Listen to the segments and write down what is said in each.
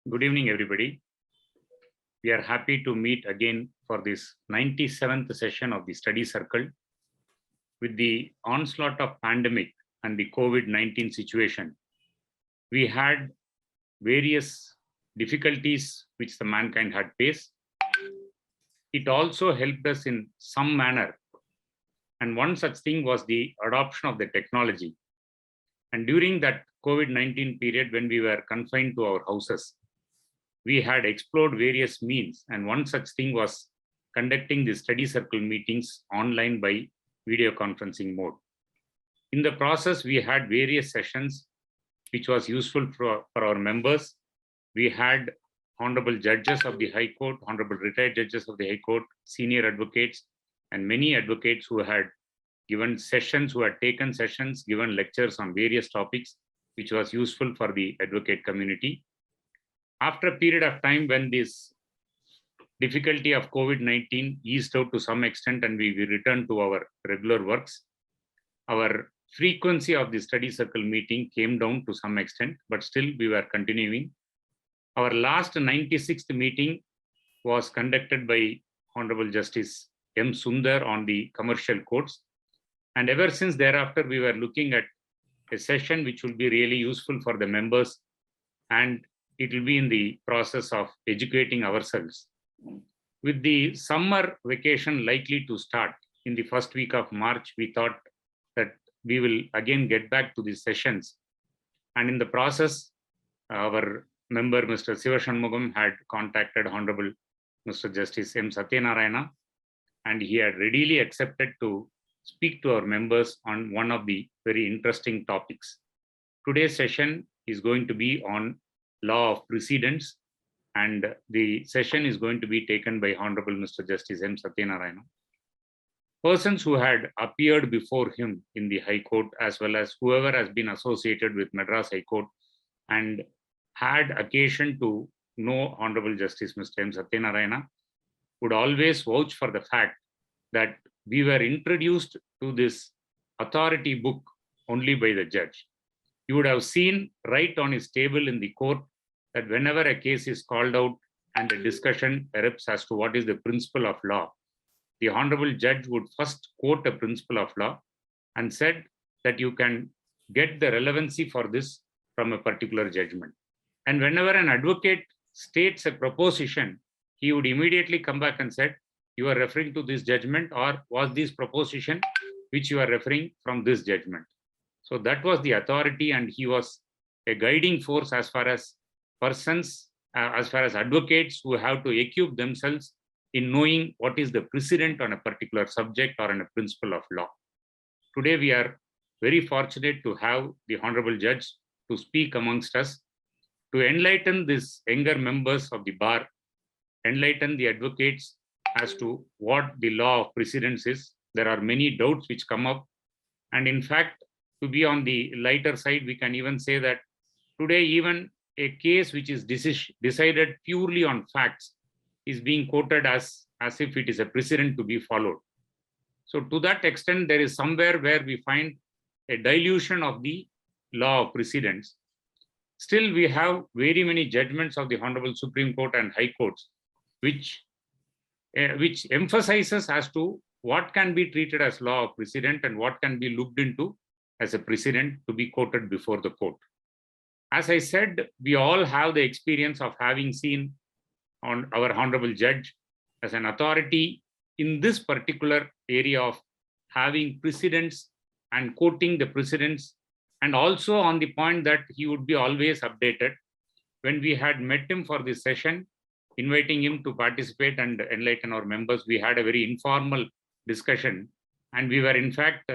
Good evening, everybody. We are happy to meet again for this 97th session of the study circle. With the onslaught of pandemic and the COVID-19 situation, we had various difficulties which the mankind had faced. It also helped us in some manner. And one such thing was the adoption of the technology. And during that COVID-19 period, when we were confined to our houses, we had explored various means, and one such thing was conducting the study circle meetings online by video conferencing mode. In the process, we had various sessions which was useful for our members. We had honorable judges of the High Court, honorable retired judges of the High Court, senior advocates, and many advocates who had given sessions, who had taken sessions, given lectures on various topics, which was useful for the advocate community. After a period of time when this difficulty of COVID-19 eased out to some extent and we returned to our regular works, our frequency of the study circle meeting came down to some extent, but still we were continuing. Our last 96th meeting was conducted by Honorable Justice M. Sundar on the commercial courts. And ever since thereafter, we were looking at a session which will be really useful for the members, and it will be in the process of educating ourselves. With the summer vacation likely to start in the first week of March, we thought that we will again get back to these sessions. And in the process, our member, Mr. Siva Shanmugam, had contacted Honorable Mr. Justice M. Sathyanarayanan, and he had readily accepted to speak to our members on one of the very interesting topics. Today's session is going to be on law of precedents, and the session is going to be taken by Honorable Mr. Justice M. Sathyanarayanan. Persons who had appeared before him in the High Court, as well as whoever has been associated with Madras High Court and had occasion to know Honorable Justice Mr. M. Sathyanarayanan, would always vouch for the fact that we were introduced to this authority book only by the judge. You would have seen right on his table in the court that whenever a case is called out and a discussion erupts as to what is the principle of law, the honorable judge would first quote a principle of law and said that you can get the relevancy for this from a particular judgment. And whenever an advocate states a proposition, he would immediately come back and said, you are referring to this judgment, or was this proposition which you are referring from this judgment? So that was the authority, and he was a guiding force as far as persons, as far as advocates who have to equip themselves in knowing what is the precedent on a particular subject or on a principle of law. Today, we are very fortunate to have the Honorable Judge to speak amongst us, to enlighten these younger members of the bar, enlighten the advocates as to what the law of precedents is. There are many doubts which come up. And in fact, to be on the lighter side, we can even say that today, even a case which is decided purely on facts is being quoted as if it is a precedent to be followed. So to that extent, there is somewhere where we find a dilution of the law of precedents. Still, we have very many judgments of the Honorable Supreme Court and High Courts, which emphasizes as to what can be treated as law of precedent and what can be looked into as a precedent to be quoted before the court. As I said, we all have the experience of having seen on our Honorable Judge as an authority in this particular area of having precedents and quoting the precedents, and also on the point that he would be always updated. When we had met him for this session, inviting him to participate and enlighten our members, we had a very informal discussion, and we were in fact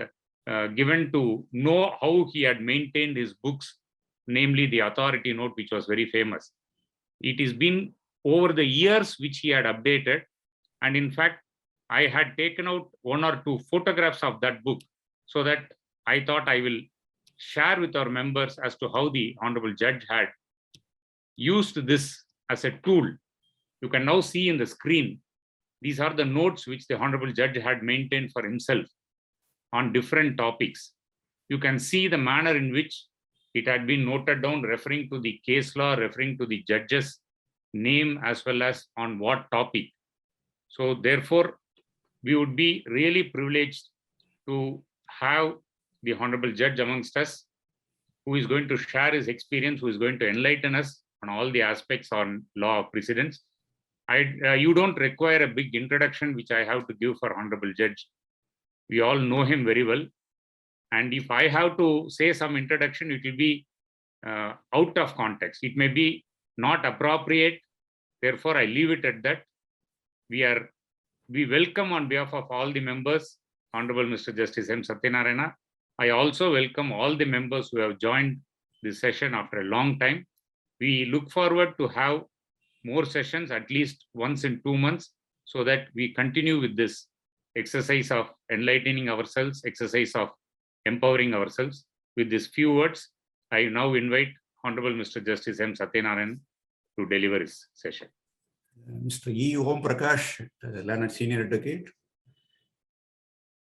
given to know how he had maintained his books, namely the authority note, which was very famous. It has been over the years which he had updated, and in fact, I had taken out one or two photographs of that book, so that I thought I will share with our members as to how the Honorable Judge had used this as a tool. You can now see in the screen, these are the notes which the Honorable Judge had maintained for himself on different topics. You can see the manner in which it had been noted down referring to the case law, referring to the judge's name, as well as on what topic. So therefore, we would be really privileged to have the Honorable Judge amongst us, who is going to share his experience, who is going to enlighten us on all the aspects on law of precedents. You don't require a big introduction, which I have to give for Honorable Judge. We all know him very well. And if I have to say some introduction, it will be out of context. It may be not appropriate. Therefore, I leave it at that. We welcome on behalf of all the members, Honorable Mr. Justice M. Sathyanarayanan. I also welcome all the members who have joined this session after a long time. We look forward to have more sessions, at least once in 2 months, so that we continue with this exercise of enlightening ourselves, exercise of empowering ourselves. With these few words, I now invite Honorable Mr. Justice M. Sathyanarayanan to deliver his session. Mr. E. Om Prakash, Learned Senior Advocate.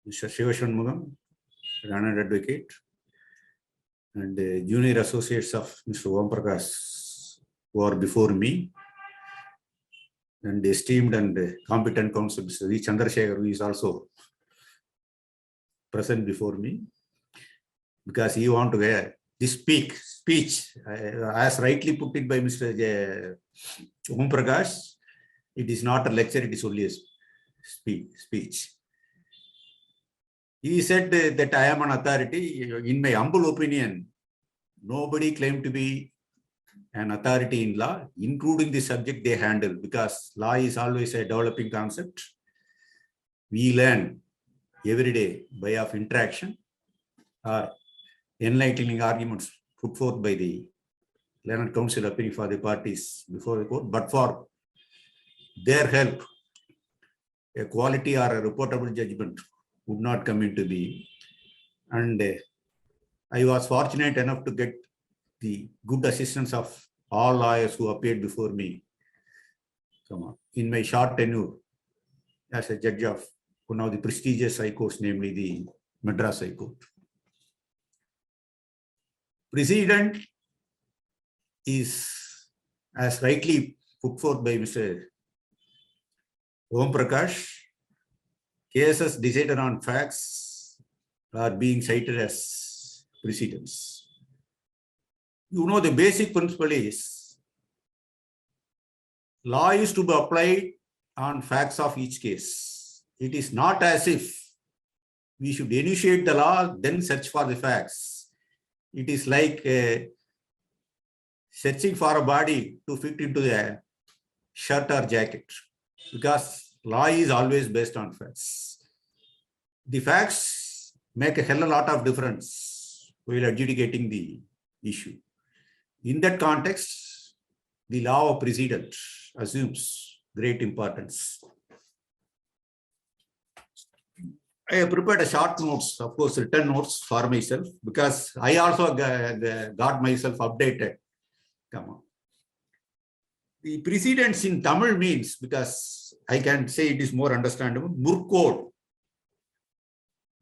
Mr. Shivashanmugam, Learned Advocate. And Junior Associates of Mr. Om Prakash, who are before me. And the esteemed and competent counsel, Mr. V. Chandrasekhar, who is also present before me. Because he want to hear this speech, as rightly put it by Mr. Om Prakash, it is not a lecture, it is only a speech. He said that I am an authority. In my humble opinion, nobody claimed to be an authority in law, including the subject they handle, because law is always a developing concept. We learn every day by of interaction or enlightening arguments put forth by the learned counsel appearing for the parties before the court, but for their help, a quality or a reportable judgment would not come into being. And I was fortunate enough to get the good assistance of all lawyers who appeared before me. In my short tenure as a judge of one of the prestigious high courts, namely the Madras High Court. Precedent is, as rightly put forth by Mr. Om Prakash, cases decided on facts are being cited as precedents. You know, the basic principle is law is to be applied on facts of each case. It is not as if we should initiate the law, then search for the facts. It is like searching for a body to fit into the shirt or jacket, because law is always based on facts. The facts make a hell of a lot of difference while adjudicating the issue. In that context, the law of precedent assumes great importance. I have prepared a short notes, of course, written notes for myself, because I also got myself updated. Come on. The precedents in Tamil means, because I can say it is more understandable, Murkod,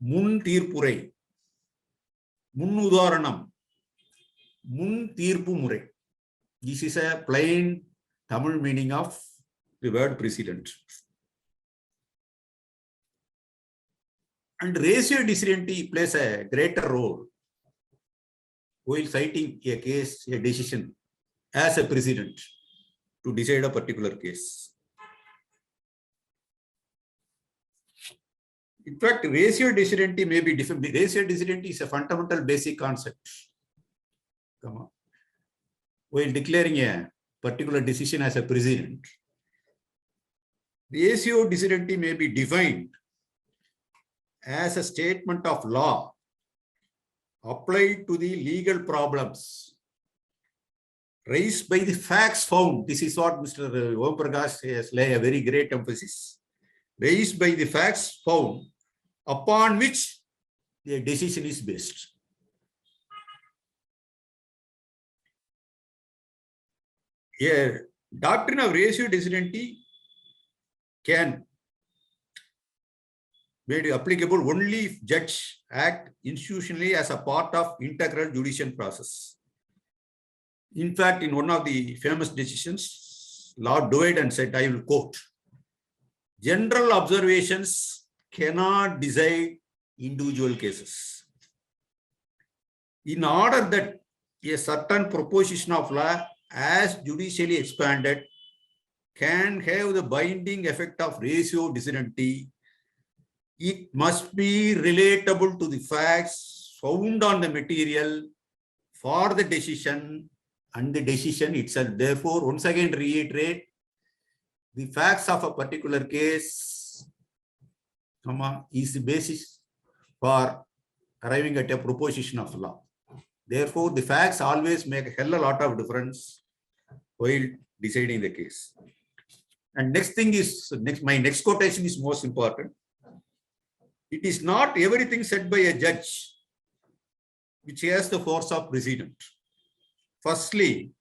Mun Tirpurai, Mun Udaranam, Mun Tirpu Murai. This is a plain Tamil meaning of the word precedent. And ratio decidendi plays a greater role while citing a case, a decision as a precedent to decide a particular case. In fact, ratio decidendi may be different. Ratio decidendi is a fundamental basic concept. Come on. While declaring a particular decision as a precedent, ratio decidendi may be defined as a statement of law applied to the legal problems raised by the facts found. This is what Mr. Om Prakash has laid a very great emphasis. Raised by the facts found upon which the decision is based. A doctrine of ratio decidendi can made applicable only if judge act institutionally as a part of integral judicial process. In fact, in one of the famous decisions, Lord Doed said, I will quote, general observations cannot decide individual cases. In order that a certain proposition of law as judicially expanded can have the binding effect of ratio decidendi, it must be relatable to the facts found on the material for the decision and the decision itself. Therefore, once again reiterate, the facts of a particular case, is the basis for arriving at a proposition of law. Therefore, the facts always make a hell of a lot of difference while deciding the case. And next thing is, my next quotation is most important. It is not everything said by a judge which has the force of precedent. Firstly,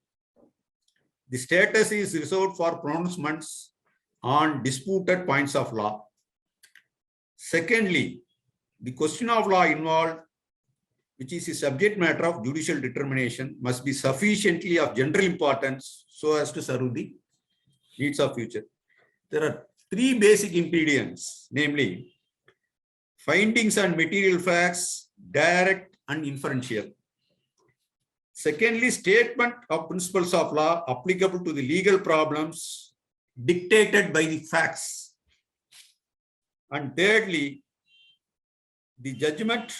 the status is reserved for pronouncements on disputed points of law. Secondly, the question of law involved, which is the subject matter of judicial determination, must be sufficiently of general importance so as to serve the needs of future. There are three basic ingredients, namely findings and material facts, direct and inferential. Secondly, statement of principles of law applicable to the legal problems dictated by the facts. And thirdly, the judgment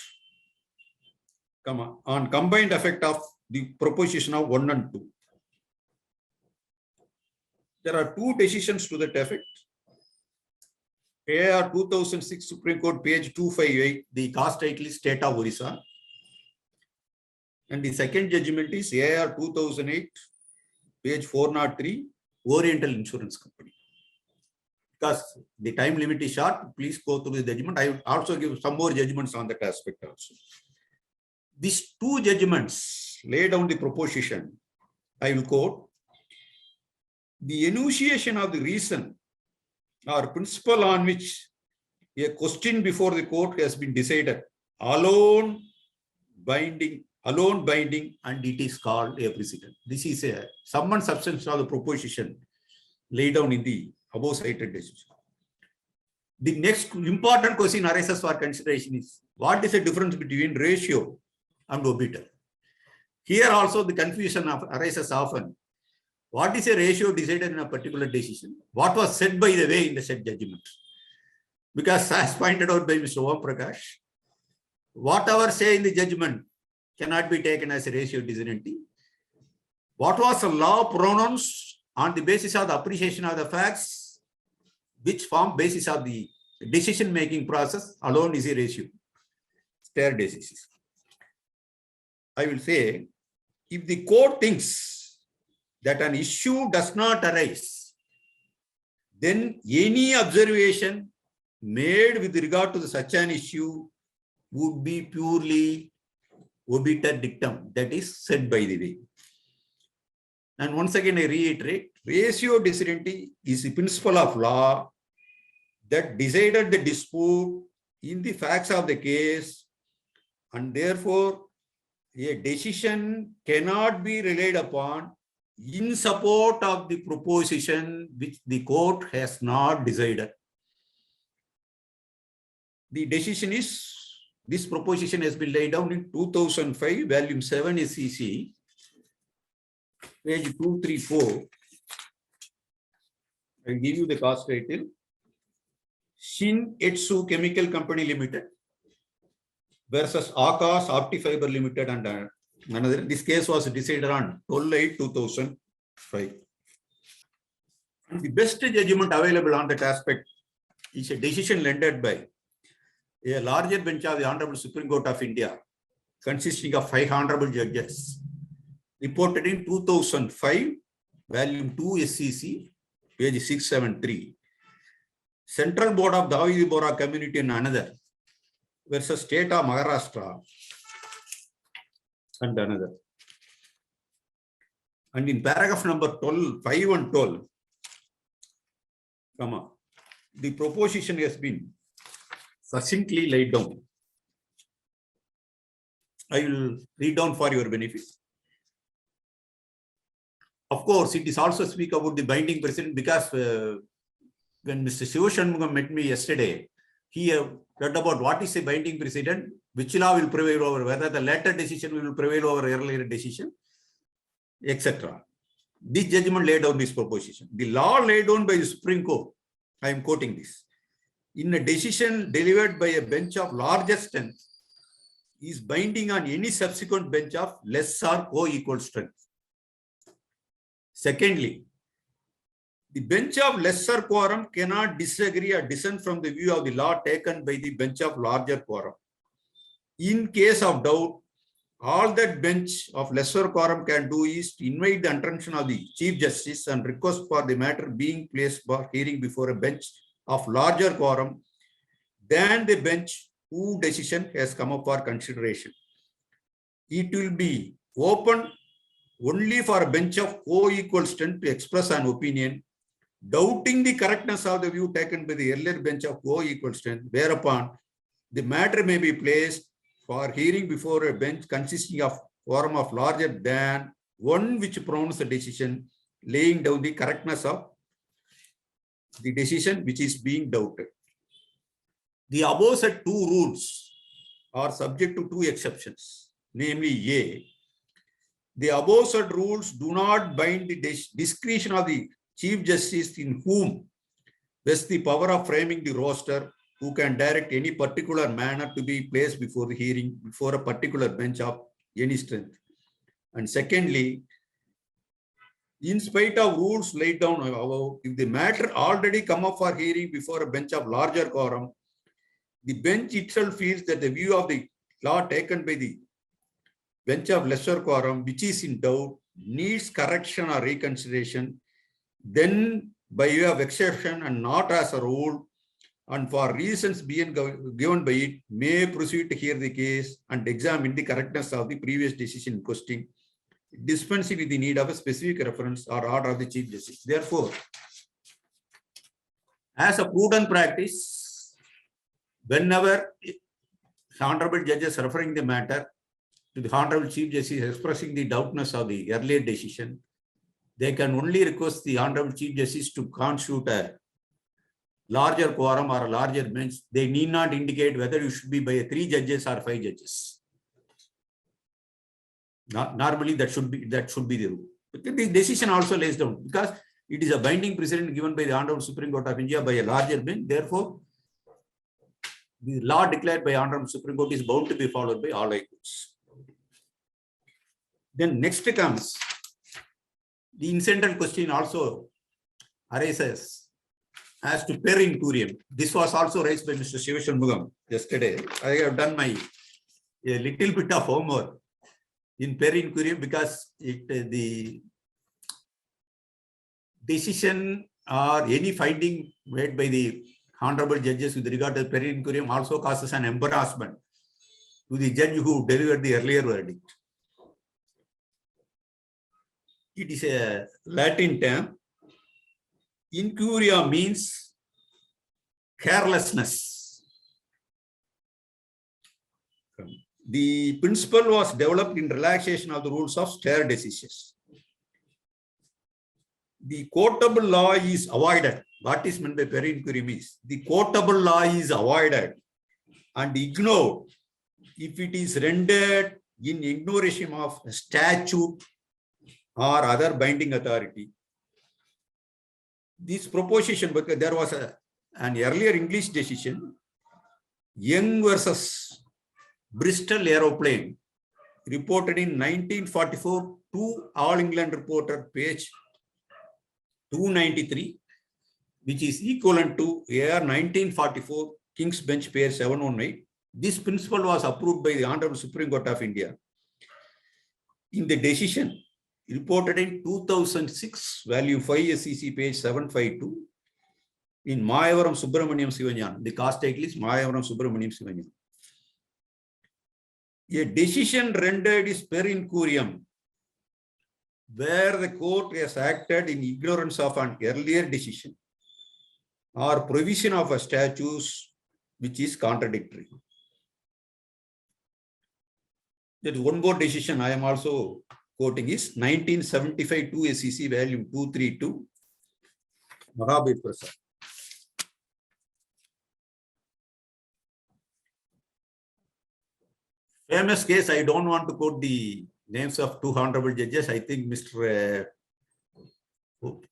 on combined effect of the proposition of 1 and 2. There are two decisions to that effect. AR 2006 Supreme Court, page 258, the cause title is State of Orissa. And the second judgment is AR 2008, page 403, Oriental Insurance Company. Because the time limit is short, please go through the judgment. I will also give some more judgments on that aspect also. These two judgments lay down the proposition. I will quote, the enunciation of the reason or principle on which a question before the court has been decided alone binding, and it is called a precedent. This is a sum and substance of the proposition laid down in the above cited decision. The next important question arises for consideration is, what is the difference between ratio and obiter? Here also the confusion arises often. What is a ratio decided in a particular decision? What was said by the way in the said judgment? Because as pointed out by Mr. Om Prakash, whatever say in the judgment cannot be taken as a ratio decidendi. What was the law pronounced on the basis of the appreciation of the facts, which form basis of the decision-making process alone is a ratio. Stare decisions. I will say, if the court thinks that an issue does not arise, then any observation made with regard to such an issue would be purely obiter dictum, that is said by the way. And once again, I reiterate, ratio decidendi is the principle of law that decided the dispute in the facts of the case, and therefore a decision cannot be relied upon in support of the proposition which the court has not decided. The decision is, this proposition has been laid down in 2005, volume 7 SEC, page 234. I'll give you the cause title. Shin Etsu Chemical Company Limited versus Akash Optifiber Limited and another. This case was decided on 12/8/2005. The best judgment available on that aspect is a decision rendered by a larger bench of the Hon'ble Supreme Court of India, consisting of 5 honorable judges, reported in 2005, volume 2 SEC, page 673. Central Board of Davidi Bora Community and another versus State of Maharashtra and another. And in paragraph number 12, 5 and 12, the proposition has been succinctly laid down. I will read down for your benefit. Of course, it is also speak about the binding precedent because when Mr. Shivashanmugam met me yesterday, he read about what is a binding precedent, which law will prevail over, whether the latter decision will prevail over earlier decision, etc. This judgment laid down this proposition. The law laid down by the Supreme Court, I am quoting this, in a decision delivered by a bench of larger strength, is binding on any subsequent bench of less or co-equal strength. Secondly, the bench of lesser quorum cannot disagree or dissent from the view of the law taken by the bench of larger quorum. In case of doubt, all that bench of lesser quorum can do is to invite the attention of the Chief Justice and request for the matter being placed for hearing before a bench of larger quorum than the bench whose decision has come up for consideration. It will be open only for a bench of co-equal strength to express an opinion, doubting the correctness of the view taken by the earlier bench of co-equal strength, whereupon the matter may be placed for hearing before a bench consisting of quorum of larger than one which pronounced the decision, laying down the correctness of the decision which is being doubted. The above said two rules are subject to two exceptions, namely A, the above said rules do not bind the discretion of the Chief Justice in whom rests the power of framing the roster, who can direct any particular manner to be placed before the hearing before a particular bench of any strength. And secondly, in spite of rules laid down above, if the matter already come up for hearing before a bench of larger quorum, the bench itself feels that the view of the law taken by the bench of lesser quorum, which is in doubt, needs correction or reconsideration, then by way of exception and not as a rule, and for reasons being given by it, may proceed to hear the case and examine the correctness of the previous decision in question, dispensing with the need of a specific reference or order of the Chief Justice. Therefore, as a prudent practice, whenever honorable judges referring the matter to the Honorable Chief Justice expressing the doubtness of the earlier decision, they can only request the Honorable Chief Justice to constitute a larger quorum or a larger bench. They need not indicate whether it should be by 3 judges or 5 judges. Normally, that should be the rule. But the decision also lays down because it is a binding precedent given by the Honorable Supreme Court of India by a larger bench. Therefore, the law declared by Honorable Supreme Court is bound to be followed by all high courts. Then next comes the incidental question also arises as to per incuriam. This was also raised by Mr. Shivashanmugam yesterday. I have done a little bit of homework in per incuriam because the decision or any finding made by the honorable judges with regard to per incuriam also causes an embarrassment to the judge who delivered the earlier verdict. It is a Latin term. Incuria means carelessness. The principle was developed in relaxation of the rules of stare decisis. The quotable law is avoided. What is meant by per incuriam is the quotable law is avoided and ignored if it is rendered in ignoration of statute or other binding authority. This proposition, because there was an earlier English decision, Young versus Bristol Aeroplane, reported in 1944 to All England Reporter, page 293, which is equivalent to AR 1944, King's Bench, page 718. This principle was approved by the Honorable Supreme Court of India. In the decision, reported in 2006, value 5 SEC, page 752, in Mayavaram Subramaniam Sivanyan. The cast title is Mayavaram Subramaniam Sivanyan. A decision rendered is per incuriam, where the court has acted in ignorance of an earlier decision or provision of a statute which is contradictory. That one more decision I am also quoting is 1975 2 SEC volume 232, Mahabir Prasad. Famous case, I don't want to quote the names of two honorable judges. I think Mr.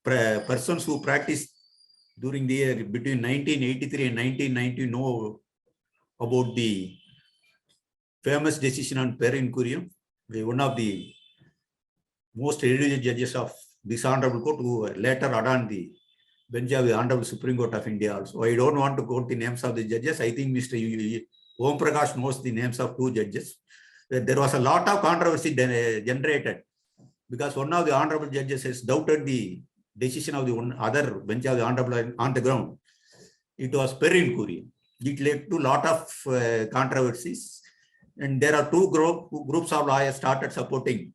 Persons who practiced during the year between 1983 and 1990 know about the famous decision on per incurium. One of the most erudite judges of this honorable court who later adorned the bench of the Honorable Supreme Court of India also. I don't want to quote the names of the judges. I think Mr. Om Prakash knows the names of two judges. There was a lot of controversy generated because one of the honorable judges has doubted the decision of the one other bench of the honorable on the ground. It was per incurium. It led to a lot of controversies, and there are two groups of lawyers started supporting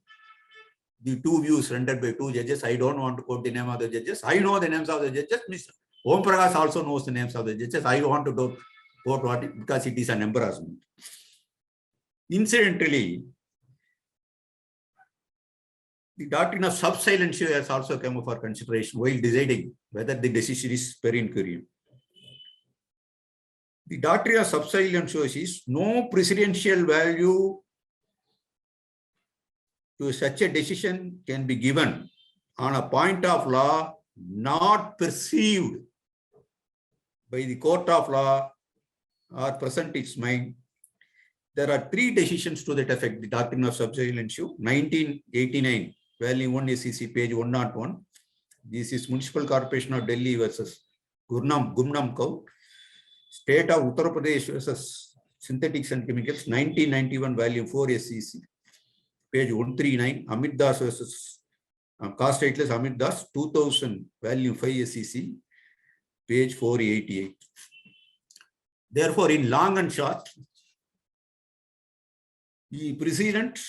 the two views rendered by two judges. I don't want to quote the name of the judges. I know the names of the judges. Mr. Om Prakash also knows the names of the judges. I want to quote what it, because it is an embarrassment. Incidentally, the doctrine of sub-silentio has also come up for consideration while deciding whether the decision is per incurium. The doctrine of sub-silentio is no precedential value to such a decision can be given on a point of law not perceived by the court of law or present its mind. There are three decisions to that effect. The doctrine of sub-silentio, 1989, volume 1 SEC, page 101. This is Municipal Corporation of Delhi versus Gumnam Cow. State of Uttar Pradesh versus Synthetics and Chemicals, 1991, volume 4 SEC, page 139. Amit Das versus Cost Stateless Amit Das, 2000, volume 5 SEC, page 488. Therefore, in long and short, the precedent,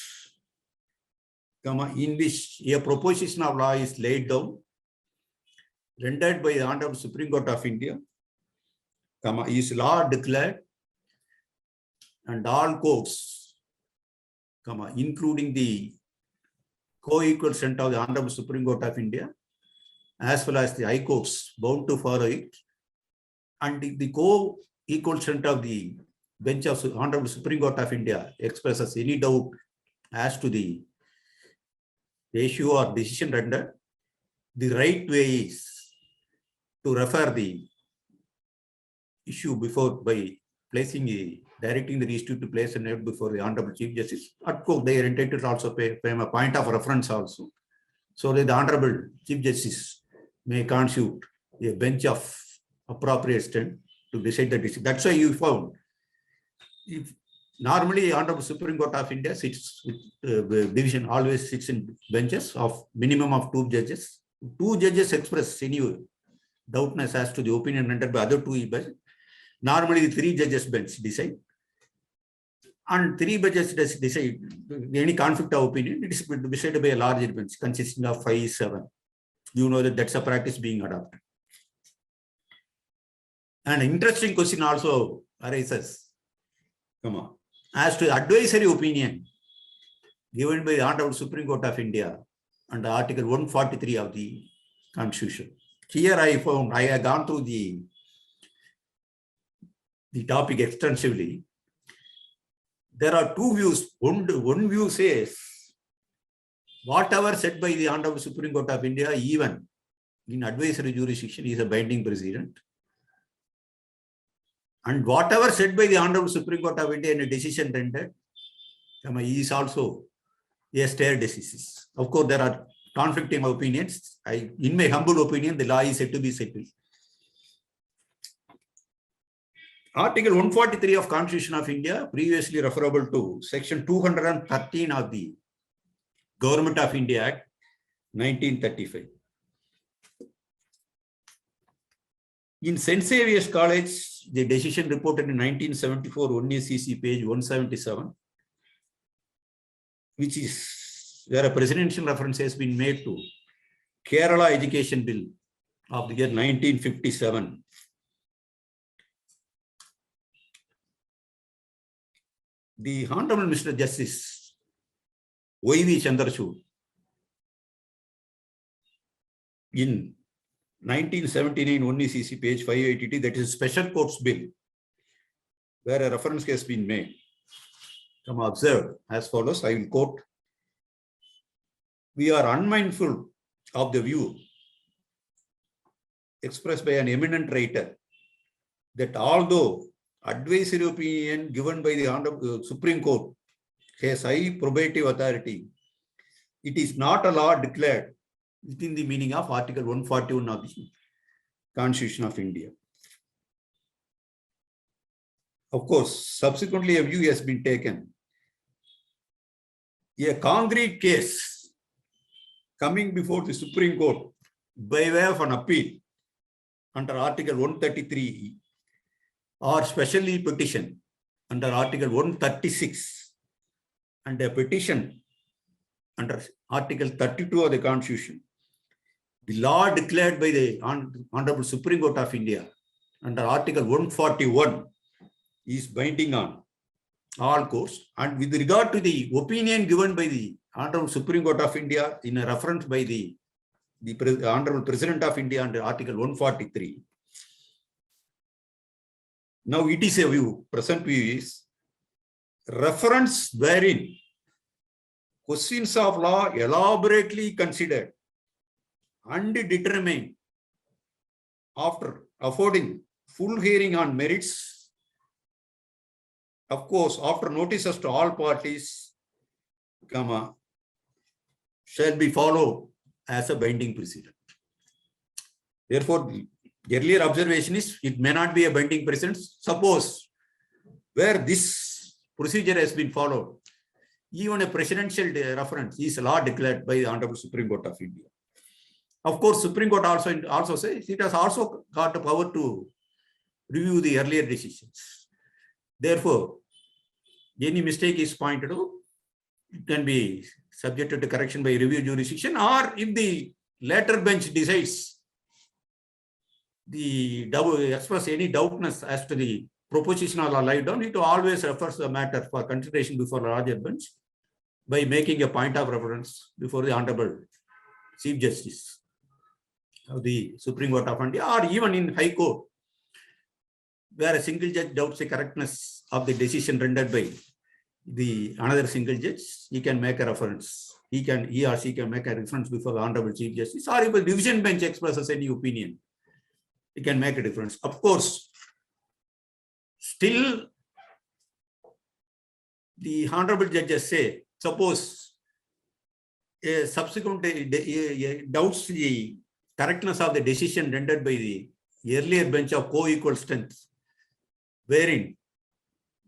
in which a proposition of law is laid down, rendered by the Honorable Supreme Court of India, is law declared, and all courts, including the co-equal center of the Honorable Supreme Court of India, as well as the high courts, bound to follow it, and the co-equal center of the bench of Honorable Supreme Court of India expresses any doubt as to the issue or decision rendered, the right way is to refer the issue before by directing the district to place a note before the Honorable Chief Justice. Of course, they are entitled to also pay a point of reference also, so that the Honorable Chief Justice may constitute a bench of appropriate strength to decide the decision. That's why you found, if normally Honorable Supreme Court of India sits with division, always sits in benches of minimum of two judges. Two judges express any doubtness as to the opinion rendered by other two benches. Normally, the three judges bench decide, and three judges decide any conflict of opinion. It is decided by a larger bench consisting of 5-7. You know that that's a practice being adopted. An interesting question also arises. As to advisory opinion given by the Honorable Supreme Court of India under Article 143 of the Constitution. Here I found, I have gone through the topic extensively. There are two views. One view says, whatever said by the Honorable Supreme Court of India, even in advisory jurisdiction, is a binding precedent. And whatever said by the Honorable Supreme Court of India in a decision rendered, is also a stare decisis. Of course, there are conflicting opinions. In my humble opinion, the law is said to be settled. Article 143 of Constitution of India, previously referable to Section 213 of the Government of India Act, 1935. In St. Xavier's College, the decision reported in 1974, 1 SEC, page 177, which is where a presidential reference has been made to Kerala Education Bill of the year 1957. The Honorable Mr. Justice Y.V. Chandrachud in 1979 1 ECC page 582, that is Special Courts Bill, where a reference has been made. Come observe as follows, I will quote. We are unmindful of the view expressed by an eminent writer that although advisory opinion given by the Honorable Supreme Court has high probative authority, it is not a law declared within the meaning of Article 141 of the Constitution of India. Of course, subsequently a view has been taken. A concrete case coming before the Supreme Court by way of an appeal under Article 133 or specially petition under Article 136 and a petition under Article 32 of the Constitution. The law declared by the Honorable Supreme Court of India under Article 141 is binding on all courts. And with regard to the opinion given by the Honorable Supreme Court of India in a reference by the Honorable President of India under Article 143, now it is a view, present view is reference wherein questions of law elaborately considered and determined after affording full hearing on merits, of course, after notices to all parties, shall be followed as a binding precedent. Therefore, the earlier observation is it may not be a binding precedent. Suppose where this procedure has been followed, even a presidential reference is a law declared by the Honorable Supreme Court of India. Of course, Supreme Court also says it has also got the power to review the earlier decisions. Therefore, any mistake is pointed out, it can be subjected to correction by review jurisdiction, or if the later bench decides the express any doubtness as to the proposition or lie down, it always refers the matter for consideration before a larger bench by making a point of reference before the Honorable Chief Justice of the Supreme Court of India, or even in High Court, where a single judge doubts the correctness of the decision rendered by the another single judge, he can make a reference. He or she can make a reference before the Honorable Chief Justice, or if a division bench expresses any opinion, it can make a difference. Of course, still the honorable judges say, suppose a subsequent doubts the correctness of the decision rendered by the earlier bench of co-equal strength, wherein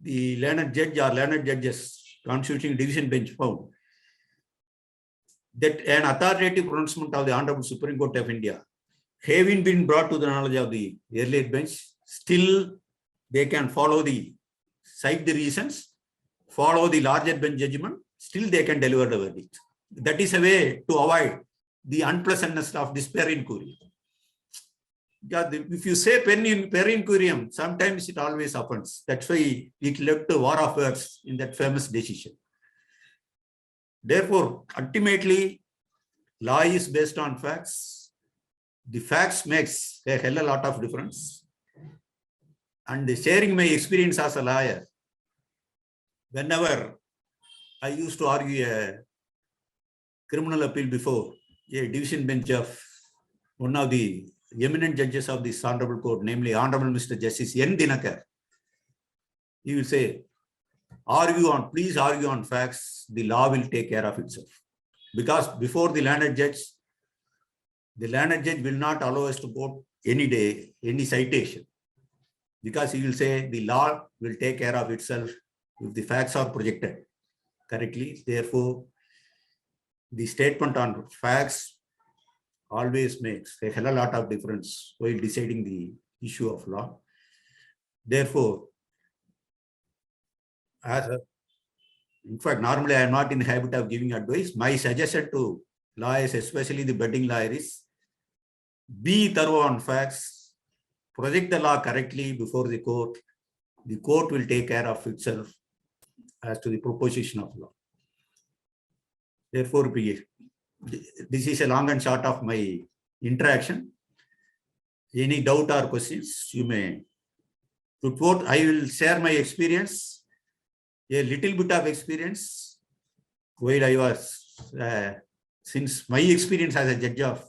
the learned judge or learned judges constituting division bench found that an authoritative pronouncement of the Honorable Supreme Court of India having been brought to the knowledge of the earlier bench, still they can follow cite the reasons, follow the larger bench judgment, still they can deliver the verdict. That is a way to avoid the unpleasantness of this per inquiry. If you say per inquirium, sometimes it always happens. That's why it led to war of words in that famous decision. Therefore, ultimately, law is based on facts. The facts makes a hell of a lot of difference. And sharing my experience as a lawyer, whenever I used to argue a criminal appeal before a division bench of one of the eminent judges of this Honorable Court, namely Honorable Mr. Justice N. Dinakar, he will say, please argue on facts, the law will take care of itself. Because before the learned judge will not allow us to quote any citation, because he will say the law will take care of itself if the facts are projected correctly. Therefore, the statement on facts always makes a hell of a lot of difference while deciding the issue of law. Therefore, in fact, normally I am not in the habit of giving advice. My suggestion to lawyers, especially the budding lawyer, is be thorough on facts, project the law correctly before the court will take care of itself. as to the proposition of law. Therefore, this is a long and short of my interaction. Any doubt or questions you may put forth. I will share my experience, a little bit of experience while I was, since my experience as a judge of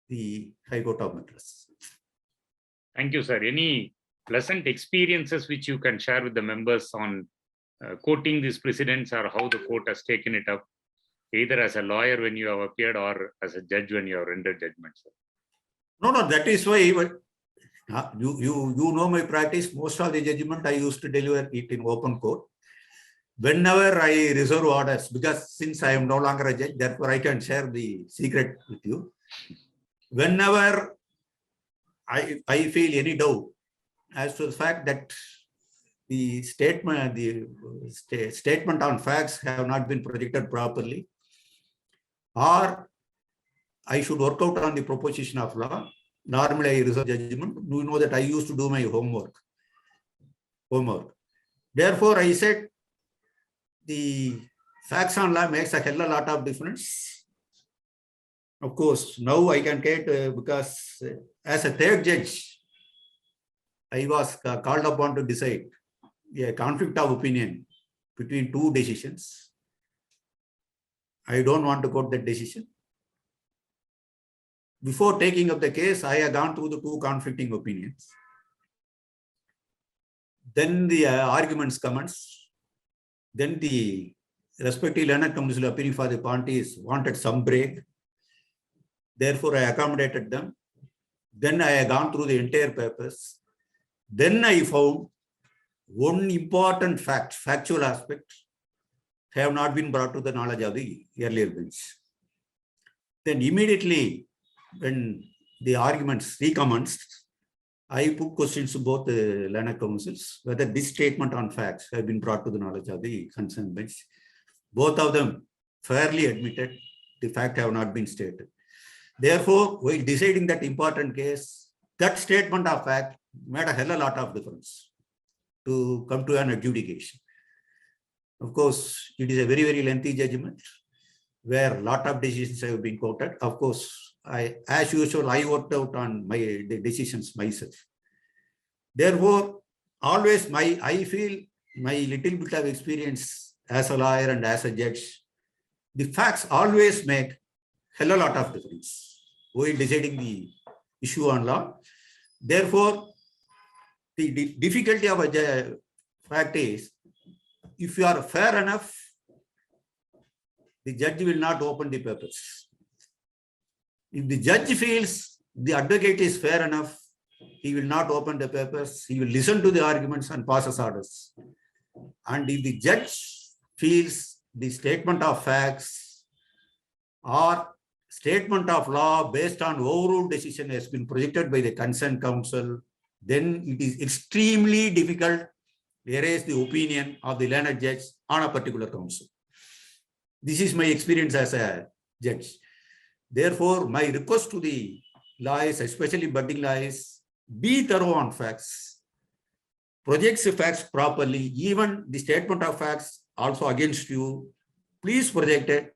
the High Court of Madras. Thank you, sir. Any pleasant experiences which you can share with the members on quoting these precedents, or how the court has taken it up, either as a lawyer when you have appeared or as a judge when you have rendered judgment, sir? No, that is why you know my practice. Most of the judgment I used to deliver it in open court. Whenever I reserve orders, because since I am no longer a judge, therefore I can share the secret with you. Whenever I feel any doubt as to the fact that the statement on facts have not been projected properly, or I should work out on the proposition of law, normally I reserve judgment. You know that I used to do my homework. Therefore, I said the facts on law makes a hell of a lot of difference. Of course, now I can get, because as a third judge, I was called upon to decide a conflict of opinion between two decisions. I don't want to quote that decision. Before taking up the case, I have gone through the two conflicting opinions. Then the arguments commence. Then the respective learned counsel appearing for the parties wanted some break. Therefore, I accommodated them. Then I have gone through the entire papers. Then I found one important factual aspect have not been brought to the knowledge of the earlier bench. Then immediately, when the arguments recommenced, I put questions to both the learned counsels whether this statement on facts have been brought to the knowledge of the concerned bench. Both of them fairly admitted the fact have not been stated. Therefore, while deciding that important case, that statement of fact made a hell of a lot of difference to come to an adjudication. Of course, it is a very, very lengthy judgment where a lot of decisions have been quoted. Of course, as usual, I worked out on the decisions myself. Therefore, always I feel my little bit of experience as a lawyer and as a judge, the facts always make hell of a lot of difference while deciding the issue on law. Therefore, the difficulty of a fact is, if you are fair enough, the judge will not open the papers. If the judge feels the advocate is fair enough, he will not open the papers. He will listen to the arguments and passes orders. And if the judge feels the statement of facts or statement of law based on overruled decision has been projected by the concerned counsel, then it is extremely difficult to erase the opinion of the learned judge on a particular counsel. This is my experience as a judge. Therefore, my request to the lawyers, especially budding lawyers, be thorough on facts, project the facts properly, even the statement of facts also against you, please project it.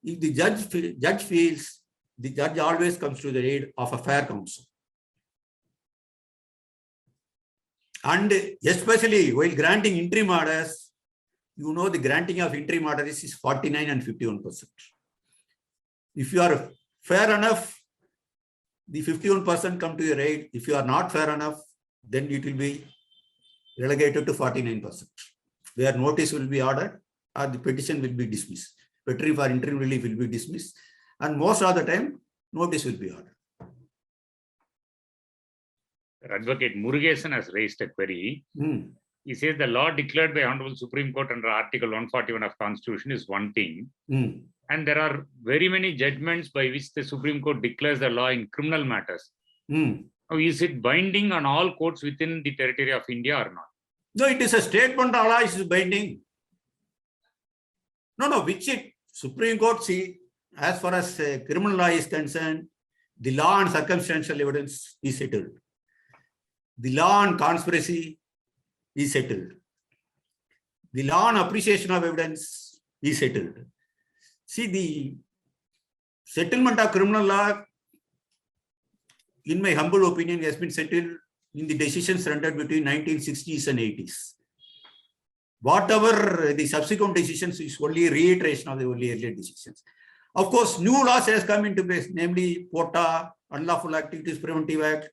If the judge feels, the judge always comes to the aid of a fair counsel. And especially while granting interim orders, you know the granting of interim orders is 49 and 51%. If you are fair enough, the 51% come to your aid. If you are not fair enough, then it will be relegated to 49%, where notice will be ordered or the petition will be dismissed. Petition for interim relief will be dismissed, and most of the time, notice will be ordered. Advocate Murugesan has raised a query. He says the law declared by Honorable Supreme Court under Article 141 of Constitution is one thing. And there are very many judgments by which the Supreme Court declares the law in criminal matters. Now, is it binding on all courts within the territory of India or not? No, it is a statement of law is binding. No, which Supreme Court, see, as far as criminal law is concerned, the law on circumstantial evidence is settled. The law on conspiracy is settled. The law on appreciation of evidence is settled. See, the settlement of criminal law, in my humble opinion, has been settled in the decisions rendered between 1960s and 80s. Whatever the subsequent decisions is only reiteration of the earlier decisions. Of course, new laws has come into place, namely POTA, Unlawful Activities Preventive Act.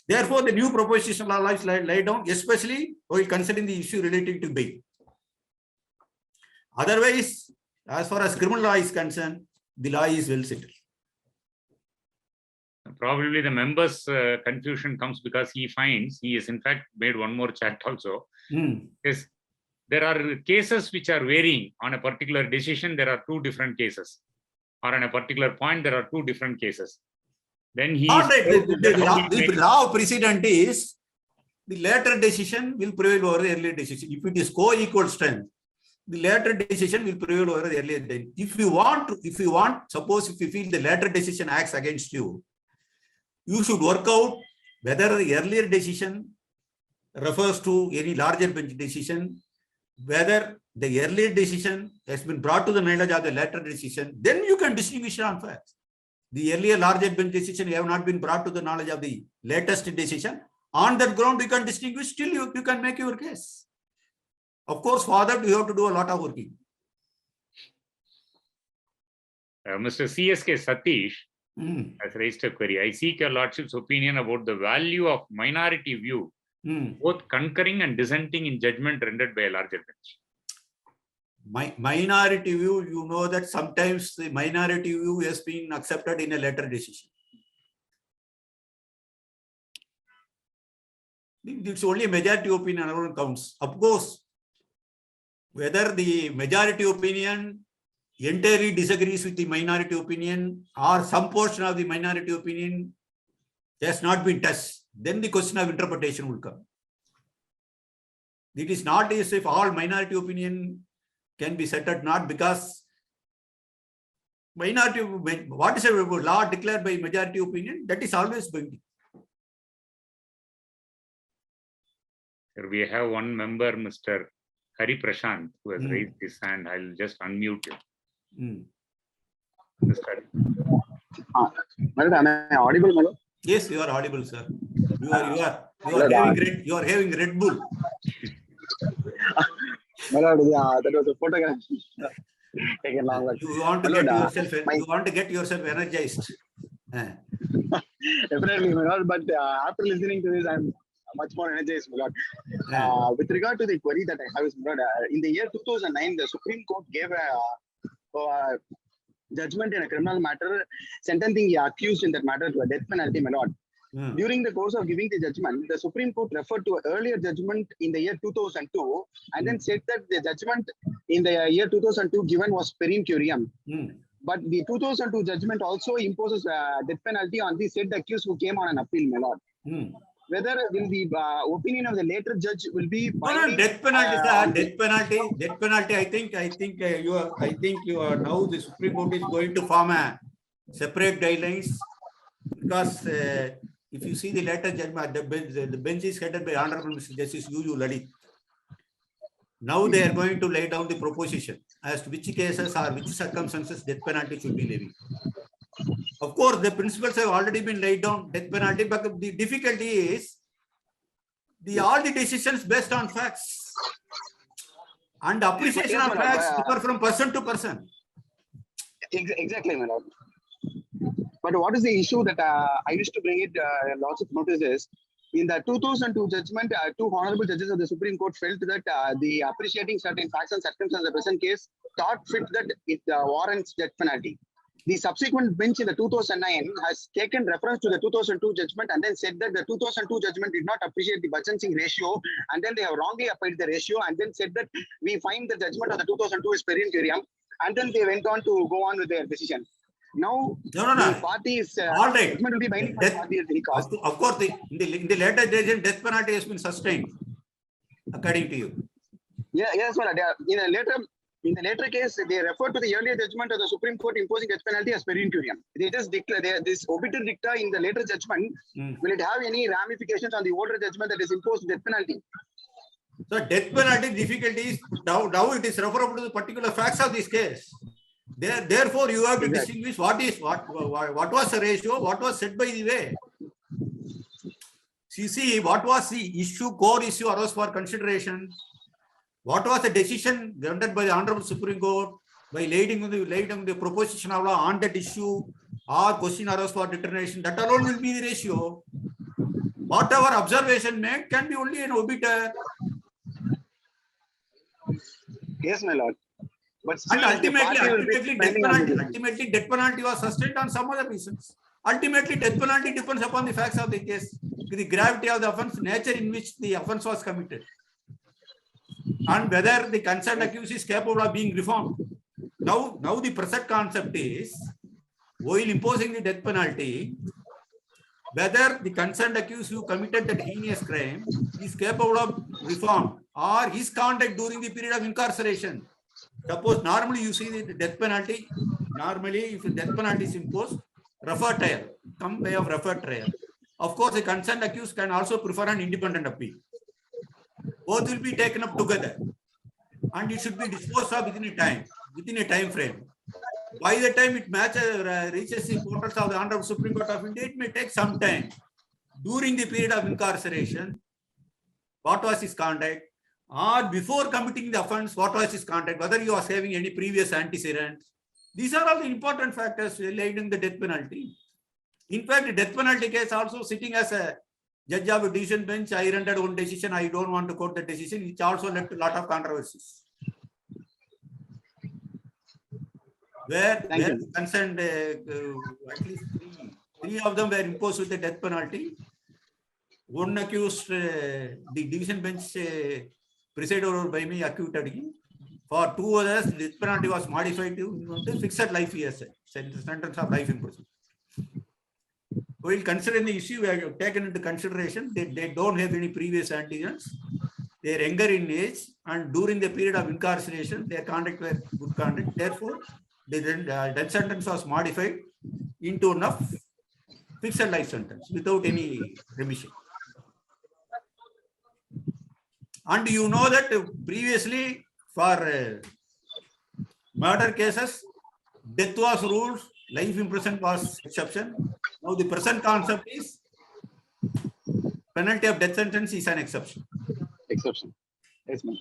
Therefore, the new proposition law is laid down, especially while considering the issue relating to bail. Otherwise, as far as criminal law is concerned, the law is well settled. Probably the members' confusion comes because he finds, he has in fact made one more chat also. Yes, there are cases which are varying on a particular decision. There are two different cases, or on a particular point, there are two different cases. Then he the law of precedent is the later decision will prevail over the earlier decision. If it is co-equal strength, the later decision will prevail over the earlier decision. If you want, suppose if you feel the later decision acts against you, you should work out whether the earlier decision refers to any larger bench decision, whether the earlier decision has been brought to the knowledge of the later decision, then you can distinguish it on facts. The earlier larger bench decision have not been brought to the knowledge of the latest decision. On that ground, you can distinguish, still you can make your case. Of course, for that, you have to do a lot of working. Mr. CSK Satish has raised a query. I seek your lordship's opinion about the value of minority view, both concurring and dissenting in judgment rendered by a larger bench. Minority view, you know that sometimes the minority view has been accepted in a later decision. It's only a majority opinion alone counts. Of course, whether the majority opinion entirely disagrees with the minority opinion or some portion of the minority opinion has not been touched, then the question of interpretation will come. It is not as if all minority opinion can be set at naught, because minority, what is a law declared by majority opinion, that is always binding. We have one member, Mr. Hari Prashant, who has raised his hand. I'll just unmute him. Am I audible, Madam? Yes, you are audible, sir. You are having Red Bull. That was a photograph. Taken long. You want to get yourself energized. Definitely, my lord. But after listening to this, I'm much more energized, my lord. With regard to the query that I have, my lord, in the year 2009, the Supreme Court gave a judgment in a criminal matter, sentencing the accused in that matter to a death penalty, my lord. During the course of giving the judgment, the Supreme Court referred to an earlier judgment in the year 2002 and then said that the judgment in the year 2002 given was perim curiam. But the 2002 judgment also imposes a death penalty on the said accused who came on an appeal, my lord. Whether will the opinion of the later judge will be binding, death penalty. Death penalty. I think you are now the Supreme Court is going to form a separate guidelines, because if you see the later judgment, the bench is headed by Honorable Mr. Justice U. Lalit. Now they are going to lay down the proposition as to which cases or which circumstances death penalty should be levied. Of course, the principles have already been laid down, death penalty, but the difficulty is all the decisions based on facts and appreciation of facts differ from person to person. Exactly, my lord. But what is the issue that I used to bring it lots of notices? In the 2002 judgment, two honorable judges of the Supreme Court felt that the appreciating certain facts and circumstances of the present case thought fit that it warrants death penalty. The subsequent bench in the 2009 has taken reference to the 2002 judgment and then said that the 2002 judgment did not appreciate the Bachchan-Singh ratio, and then they have wrongly applied the ratio and then said that we find the judgment of the 2002 is perim curiam, and then they went on to go on with their decision. Now, the parties all right. Judgment will be binding for the party at any cost. Of course, in the later decision, death penalty has been sustained, according to you. Yeah, yes, well, in the later case, they refer to the earlier judgment of the Supreme Court imposing death penalty as perim curiam. They just declare this obiter dicta in the later judgment. Will it have any ramifications on the older judgment that is imposed death penalty? So death penalty difficulty is now it is referable to the particular facts of this case. Therefore, you have to distinguish what was the ratio, what was set by the way. So you see, what was the issue, core issue arose for consideration? What was the decision granted by the Honorable Supreme Court by laying the proposition of law on that issue, or question arose for determination? That alone will be the ratio. Whatever observation made can be only an obiter. Yes, my lord. But still, And ultimately, death penalty was sustained on some other reasons. Ultimately, death penalty depends upon the facts of the case, the gravity of the offense, nature in which the offense was committed, and whether the concerned accused is capable of being reformed. Now the present concept is, while imposing the death penalty, whether the concerned accused who committed that heinous crime is capable of reform, or his conduct during the period of incarceration. Suppose normally you see the death penalty, normally if death penalty is imposed, refer trial, some way of refer trial. Of course, the concerned accused can also prefer an independent appeal. Both will be taken up together, and it should be disposed of within a time frame. By the time it reaches the portals of the Honorable Supreme Court of India, it may take some time. During the period of incarceration, what was his conduct? Or before committing the offense, what was his conduct? Whether he was having any previous antecedents. These are all the important factors relating the death penalty. In fact, the death penalty case also, sitting as a judge of a decision bench, I rendered one decision. I don't want to quote the decision. It also led to a lot of controversies. Where concerned, at least three of them were imposed with the death penalty. One accused, the division bench presided over by me, acquitted him. For two others, the death penalty was modified to fixed life years, sentence of life imprisonment. While considering the issue, we have taken into consideration that they don't have any previous antecedents. They are younger in age, and during the period of incarceration, their conduct were good conduct. Therefore, the death sentence was modified into enough fixed life sentence without any remission. And you know that previously for murder cases, death was ruled, life imprisonment was exception. Now the present concept is penalty of death sentence is an exception. Exception. Yes, ma'am.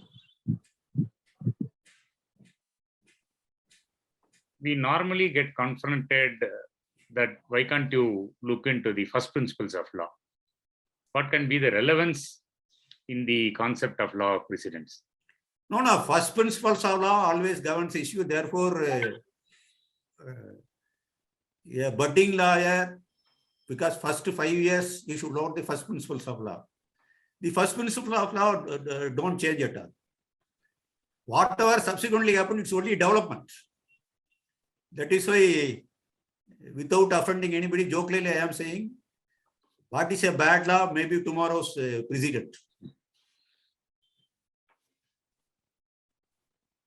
We normally get confronted that why can't you look into the first principles of law? What can be the relevance in the concept of law of precedents? No, first principles of law always governs issue. Therefore, a budding lawyer, because first 5 years, you should learn the first principles of law. The first principle of law don't change at all. Whatever subsequently happened, it's only development. That is why, without offending anybody, jokingly I am saying, what is a bad law? Maybe tomorrow's precedent.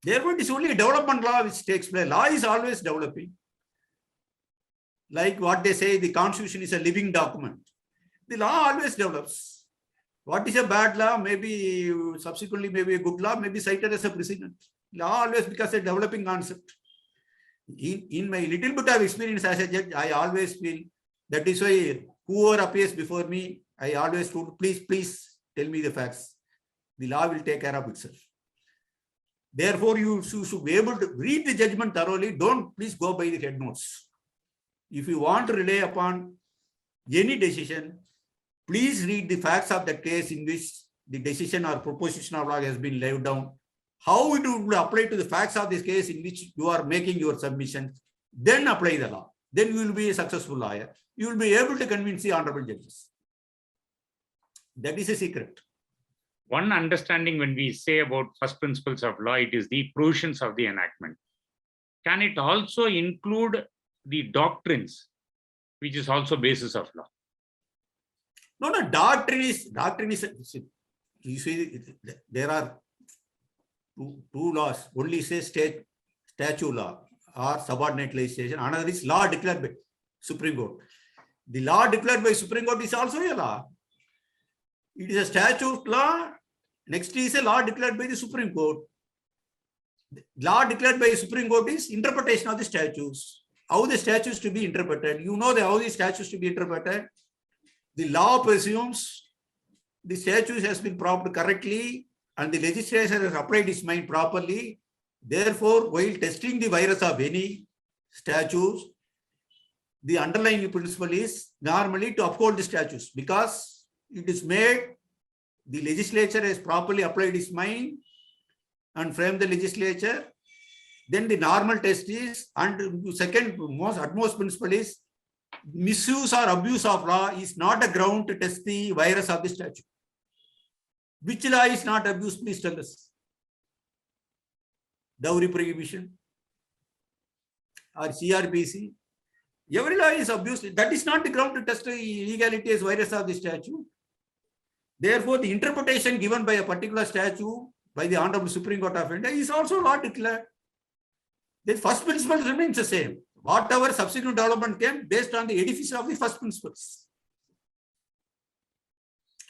Therefore, it is only a development law which takes place. Law is always developing. Like what they say, the Constitution is a living document. The law always develops. What is a bad law? Maybe subsequently, maybe a good law, maybe cited as a precedent. Law always becomes a developing concept. In my little bit of experience as a judge, I always feel that is why whoever appears before me, I always told, please tell me the facts. The law will take care of itself. Therefore, you should be able to read the judgment thoroughly. Don't please go by the head notes. If you want to rely upon any decision, please read the facts of the case in which the decision or proposition of law has been laid down. How it will apply to the facts of this case in which you are making your submission, then apply the law. Then you will be a successful lawyer. You will be able to convince the honorable judges. That is a secret. One understanding when we say about first principles of law, it is the provisions of the enactment. Can it also include the doctrines, which is also basis of law? No, doctrine is, you see, there are two laws. Only say statute law or subordinate legislation. Another is law declared by Supreme Court. The law declared by Supreme Court is also a law. It is a statute law Next is a law declared by the Supreme Court. Law declared by the Supreme Court is interpretation of the statutes. How the statutes to be interpreted. You know how the statutes to be interpreted. The law presumes the statute has been propped correctly and the legislature has applied its mind properly. Therefore, while testing the virus of any statutes, the underlying principle is normally to uphold the statutes because it is made, the legislature has properly applied its mind and framed the legislature. Then the normal test is, and second utmost principle is, misuse or abuse of law is not a ground to test the virus of the statute. Which law is not abused? Please tell us. Dowry prohibition or CRPC. Every law is abused. That is not the ground to test the legality as virus of the statute. Therefore, the interpretation given by a particular statute by the Hon'ble Supreme Court of India is also law declared. The first principle remains the same. Whatever subsequent development came based on the edifice of the first principles.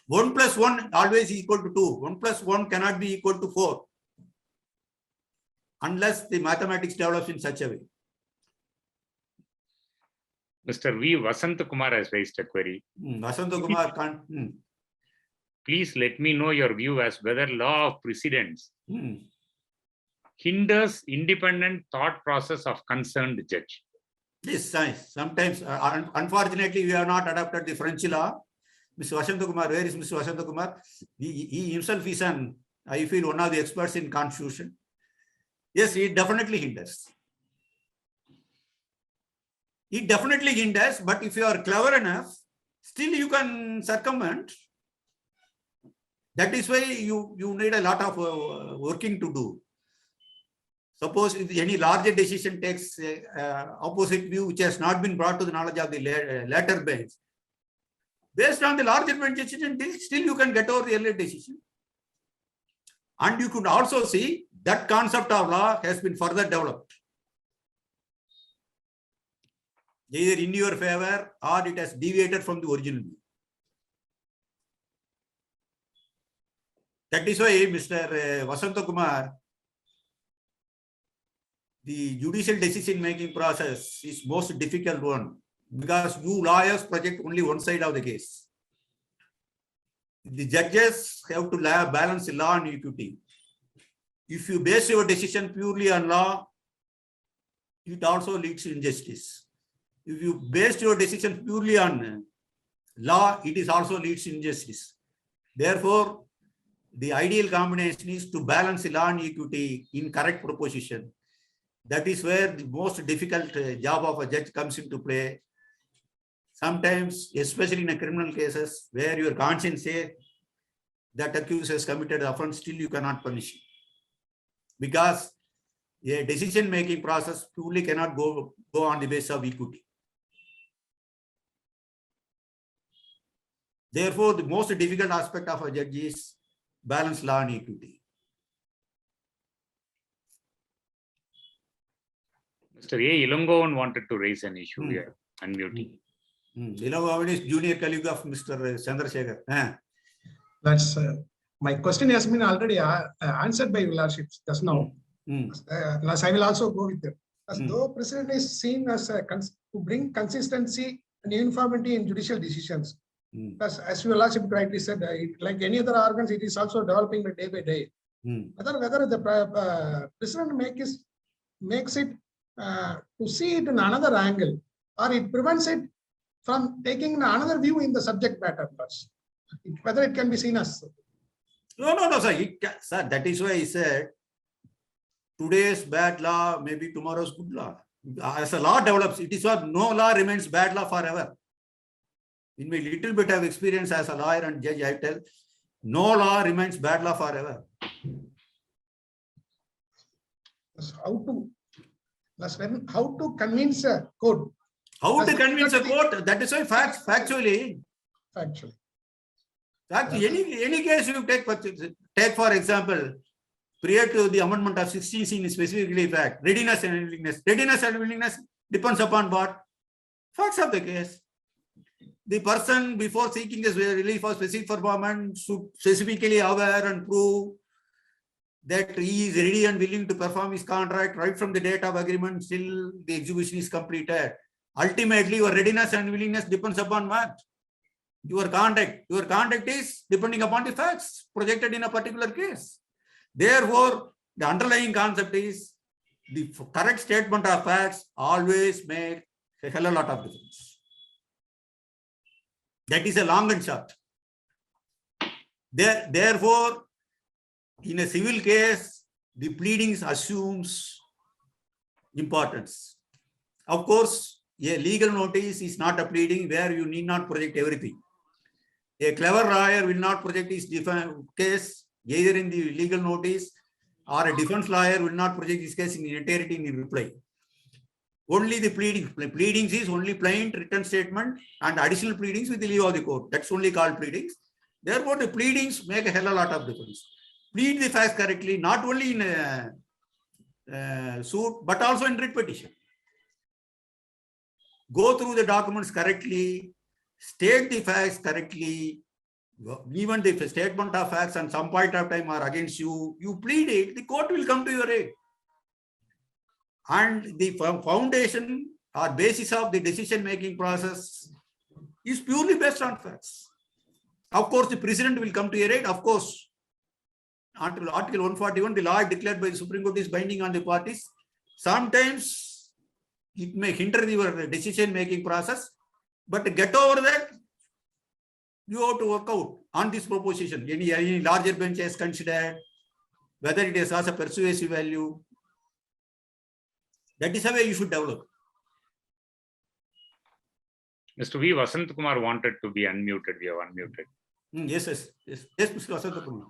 1 plus 1 always equal to 2. 1 plus 1 cannot be equal to 4. Unless the mathematics develops in such a way. Mr. V. Vasant Kumar has raised a query. Vasant Kumar can't. Please let me know your view as whether law of precedents hinders independent thought process of concerned judge. Yes, sometimes, unfortunately, we have not adopted the French law. Mr. Vasant Kumar, where is Mr. Vasant Kumar? He himself is I feel, one of the experts in constitution. Yes, it definitely hinders. It definitely hinders, but if you are clever enough, still you can circumvent. That is why you need a lot of working to do. Suppose if any larger decision takes opposite view which has not been brought to the knowledge of the latter bench, based on the larger bench decision, still you can get over the earlier decision. And you could also see that concept of law has been further developed. Either in your favor or it has deviated from the original view. That is why, Mr. Vasant Kumar, the judicial decision-making process is most difficult one because you lawyers project only one side of the case. The judges have to balance law and equity. If you base your decision purely on law, it also leads to injustice. If you base your decision purely on law, it is also leads to injustice. Therefore, the ideal combination is to balance law and equity in correct proposition. That is where the most difficult job of a judge comes into play. Sometimes, especially in a criminal cases, where your conscience says that accused has committed offense, still you cannot punish him. Because a decision-making process purely cannot go on the basis of equity. Therefore, the most difficult aspect of a judge is balance law and equity. Mr. A. Ilangovan wanted to raise an issue here. Unmuting. Ilangovan is junior colleague of Mr. Chandrasekhar. That's my question has been already answered by your lordship just now. Plus, I will also go with it. As though President is seen as to bring consistency and uniformity in judicial decisions. Plus, as your lordship rightly said, like any other organs, it is also developing day by day. Whether the President makes it to see it in another angle, or it prevents it from taking another view in the subject matter. Whether it can be seen as. No, sir. Sir, that is why I said today's bad law may be tomorrow's good law. As a law develops, it is why no law remains bad law forever. In my little bit of experience as a lawyer and judge, I tell, no law remains bad law forever. How to convince a court? How to convince a court? That is why factually. Any case you take for example, prior to the amendment of 16 is specifically fact, readiness and willingness. Readiness and willingness depends upon what? Facts of the case. the person before seeking a relief or specific performance should specifically aware and prove that he is ready and willing to perform his contract right from the date of agreement till the execution is completed. Ultimately, your readiness and willingness depends upon what? Your conduct. Your conduct is depending upon the facts projected in a particular case. Therefore, the underlying concept is the correct statement of facts always make a hell of a lot of difference. That is a long and short. Therefore, in a civil case, the pleadings assumes importance. Of course, a legal notice is not a pleading where you need not project everything. A clever lawyer will not project his case either in the legal notice, or a defense lawyer will not project his case in entirety in the reply. Only the pleadings. Pleadings is only plain written statement and additional pleadings with the leave of the court. That's only called pleadings. Therefore, the pleadings make a hell of a lot of difference. Plead the facts correctly, not only in a suit, but also in writ petition. Go through the documents correctly, state the facts correctly, even the statement of facts and some point of time are against you, you plead it, the court will come to your aid. And the foundation or basis of the decision-making process is purely based on facts. Of course, the precedent will come to your aid. Of course, until Article 141, the law declared by the Supreme Court is binding on the parties. Sometimes it may hinder your decision-making process, but to get over that, you have to work out on this proposition. Any larger bench has considered whether it has a persuasive value. That is the way you should develop. Mr. V. Vasant Kumar wanted to be unmuted. We have unmuted. Yes, Mr. Vasant Kumar.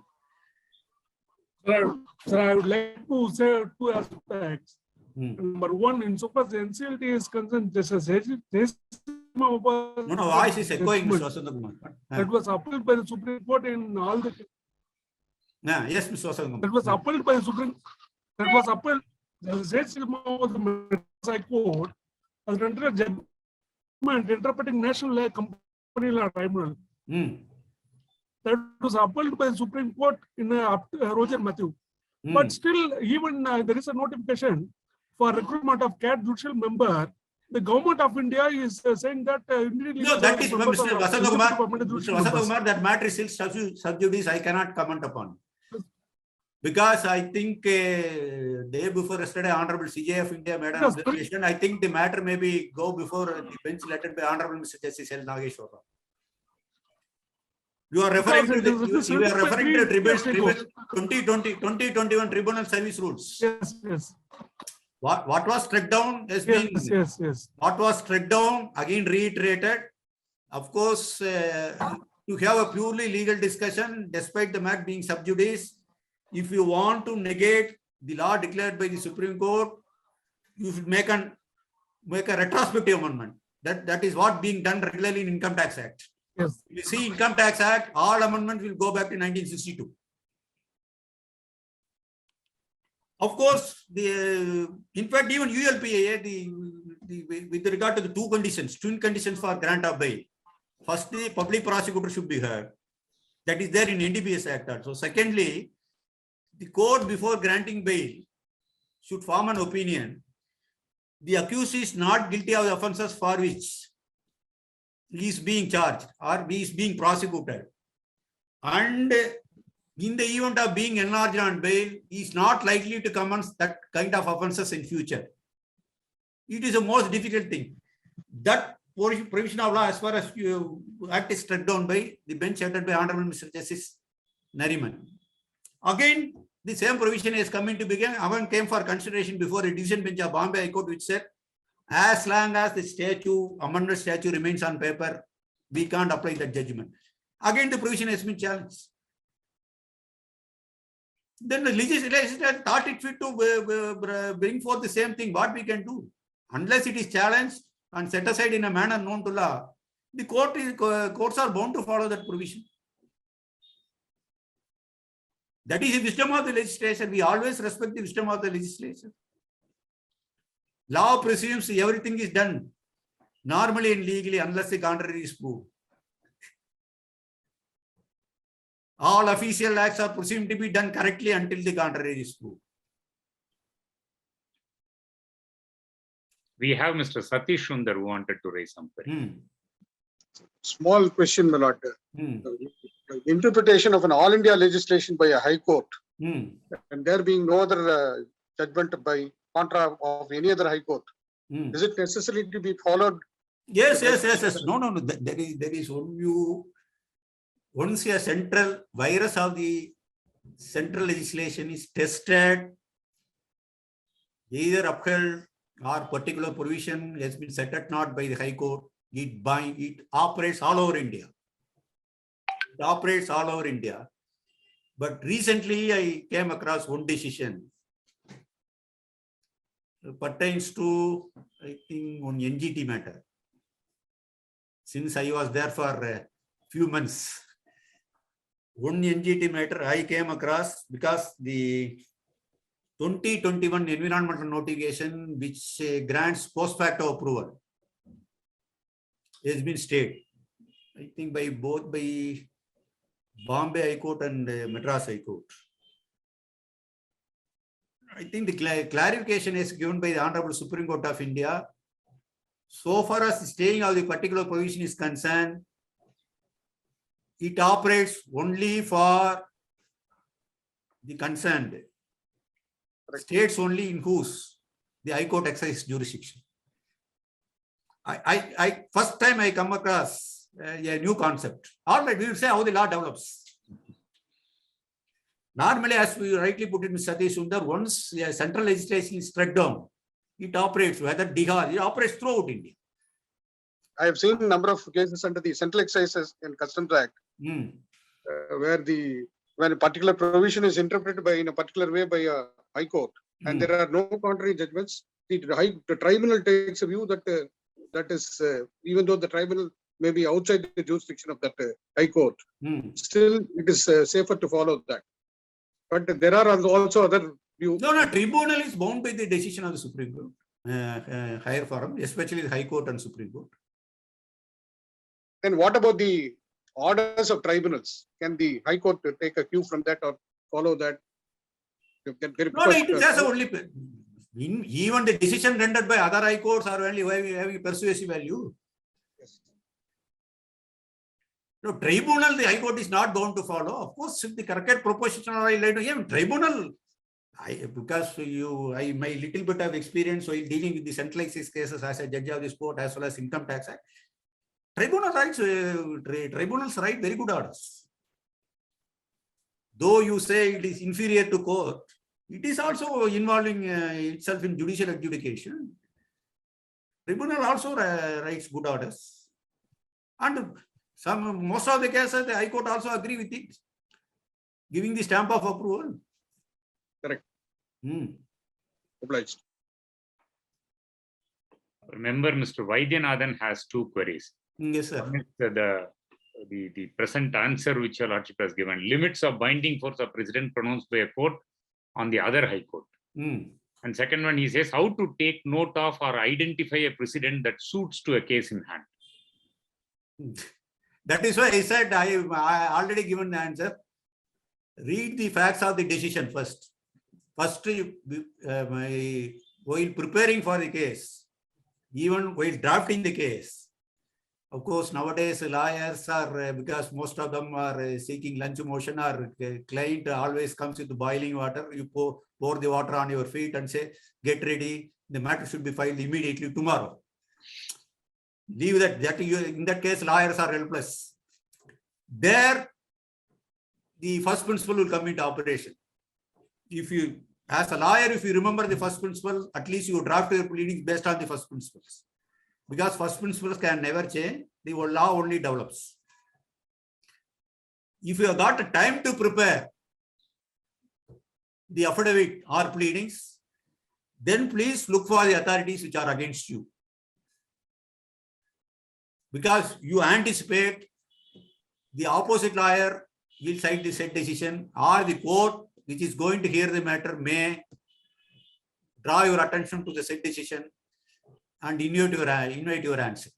Sir, I would like to say two aspects. Number one, insofar as NCLT is concerned, No, voice is echoing, Mr. Vasant Kumar. That was upheld by the Supreme Court in all the. Yes, Mr. Vasant Kumar. That was upheld by the Supreme. That was upheld. The judgment of the Madras Court has rendered a judgment interpreting national law, company law tribunal. That was upheld by the Supreme Court in Roger Matthew. But still, even there is a notification for recruitment of CAT judicial member. The government of India is saying that. No, that is Mr. Vasant Kumar. Mr. Vasant Kumar, that matter is still sub judice. I cannot comment upon. Because I think day before yesterday, Honorable CJ of India made an observation. I think the matter may be go before the bench led by Honorable Mr. Justice L. Nageshwara. You are referring to the 2021 Tribunal Service Rules. Yes. What was struck down has been. Yes. What was struck down again reiterated. Of course, to have a purely legal discussion, despite the matter being sub judice, if you want to negate the law declared by the Supreme Court, you should make a retrospective amendment. That is what being done regularly in Income Tax Act. Yes. If you see Income Tax Act, all amendments will go back to 1962. Of course, in fact, even ULPA, with regard to the twin conditions for grant of bail. Firstly, public prosecutor should be heard. That is there in NDPS Act also. Secondly, the court before granting bail should form an opinion. The accused is not guilty of the offences for which he is being charged or he is being prosecuted. And in the event of being enlarged on bail, he is not likely to commence that kind of offences in future. It is the most difficult thing. That provision of law, as far as act is struck down by the bench headed by Honorable Mr. Justice Nariman. Again, the same provision is coming to begin. Again came for consideration before a decision bench of Bombay High Court, which said, as long as the amended statute remains on paper, we can't apply that judgment. Again, the provision has been challenged. Then the legislature thought it fit to bring forth the same thing. What we can do, unless it is challenged and set aside in a manner known to law, the courts are bound to follow that provision. That is the wisdom of the legislation. We always respect the wisdom of the legislation. Law presumes everything is done Normally and legally, unless the contrary is proved, all official acts are presumed to be done correctly until the contrary is proved. We have Mr. Satish Sundar who wanted to raise some query. Small question, my lord. Interpretation of an all India legislation by a high court, and there being no other judgment by contra of any other high court, is it necessary to be followed? Yes. No. There is one view. Once a central virus of the central legislation is tested, either upheld or particular provision has been set at naught by the High Court, it operates all over India. It operates all over India. But recently I came across one decision. It pertains to, I think, on NGT matter. Since I was there for a few months, one NGT matter I came across because the 2021 environmental notification, which grants post facto approval, has been stayed. I think by both by Bombay High Court and Madras High Court. I think the clarification is given by the Honorable Supreme Court of India. So far as the staying of the particular provision is concerned, it operates only for the concerned states only in whose the High Court exercises jurisdiction. I first time I come across a new concept. All right, we will say how the law develops. Normally, as we rightly put it, Mr. Satish Sundar, once a central legislation is struck down, it operates, whether Bihar, it operates throughout India. I have seen a number of cases under the Central Excises and Customs Act, where when a particular provision is interpreted in a particular way by a High Court, and there are no contrary judgments, the tribunal takes a view that that is, even though the tribunal may be outside the jurisdiction of that High Court, still it is safer to follow that. But there are also other views. No, tribunal is bound by the decision of the Supreme Court, higher forum, especially the High Court and Supreme Court. And what about the orders of tribunals? Can the High Court take a cue from that or follow that? No, it is only even the decision rendered by other High Courts are only having persuasive value. Yes. No, tribunal, the High Court is not going to follow. Of course, if the correct propositional even tribunal, because my little bit of experience while dealing with the centralized cases as a judge of this court as well as income tax act, tribunals write very good orders. Though you say it is inferior to court, it is also involving itself in judicial adjudication. Tribunal also writes good orders. And most of the cases, the High Court also agree with it, giving the stamp of approval. Correct. Obliged. Remember, Mr. Vaidyanathan has two queries. Yes, sir. One is the present answer which your lordship has given. Limits of binding force of precedent pronounced by a court on the other High Court. And second one, he says how to take note of or identify a precedent that suits to a case in hand. That is why I said I already given the answer. Read the facts of the decision first. First, while preparing for the case, even while drafting the case. Of course, nowadays lawyers are, because most of them are seeking lunch motion, or client always comes with boiling water. You pour the water on your feet and say, get ready. The matter should be filed immediately tomorrow. Leave that. In that case, lawyers are helpless. There, the first principle will come into operation. As a lawyer, if you remember the first principle, at least you draft your pleadings based on the first principles. Because first principles can never change, the law only develops. If you have got time to prepare the affidavit or pleadings, then please look for the authorities which are against you. Because you anticipate the opposite lawyer will cite the said decision, or the court which is going to hear the matter may draw your attention to the said decision. and invite your answer.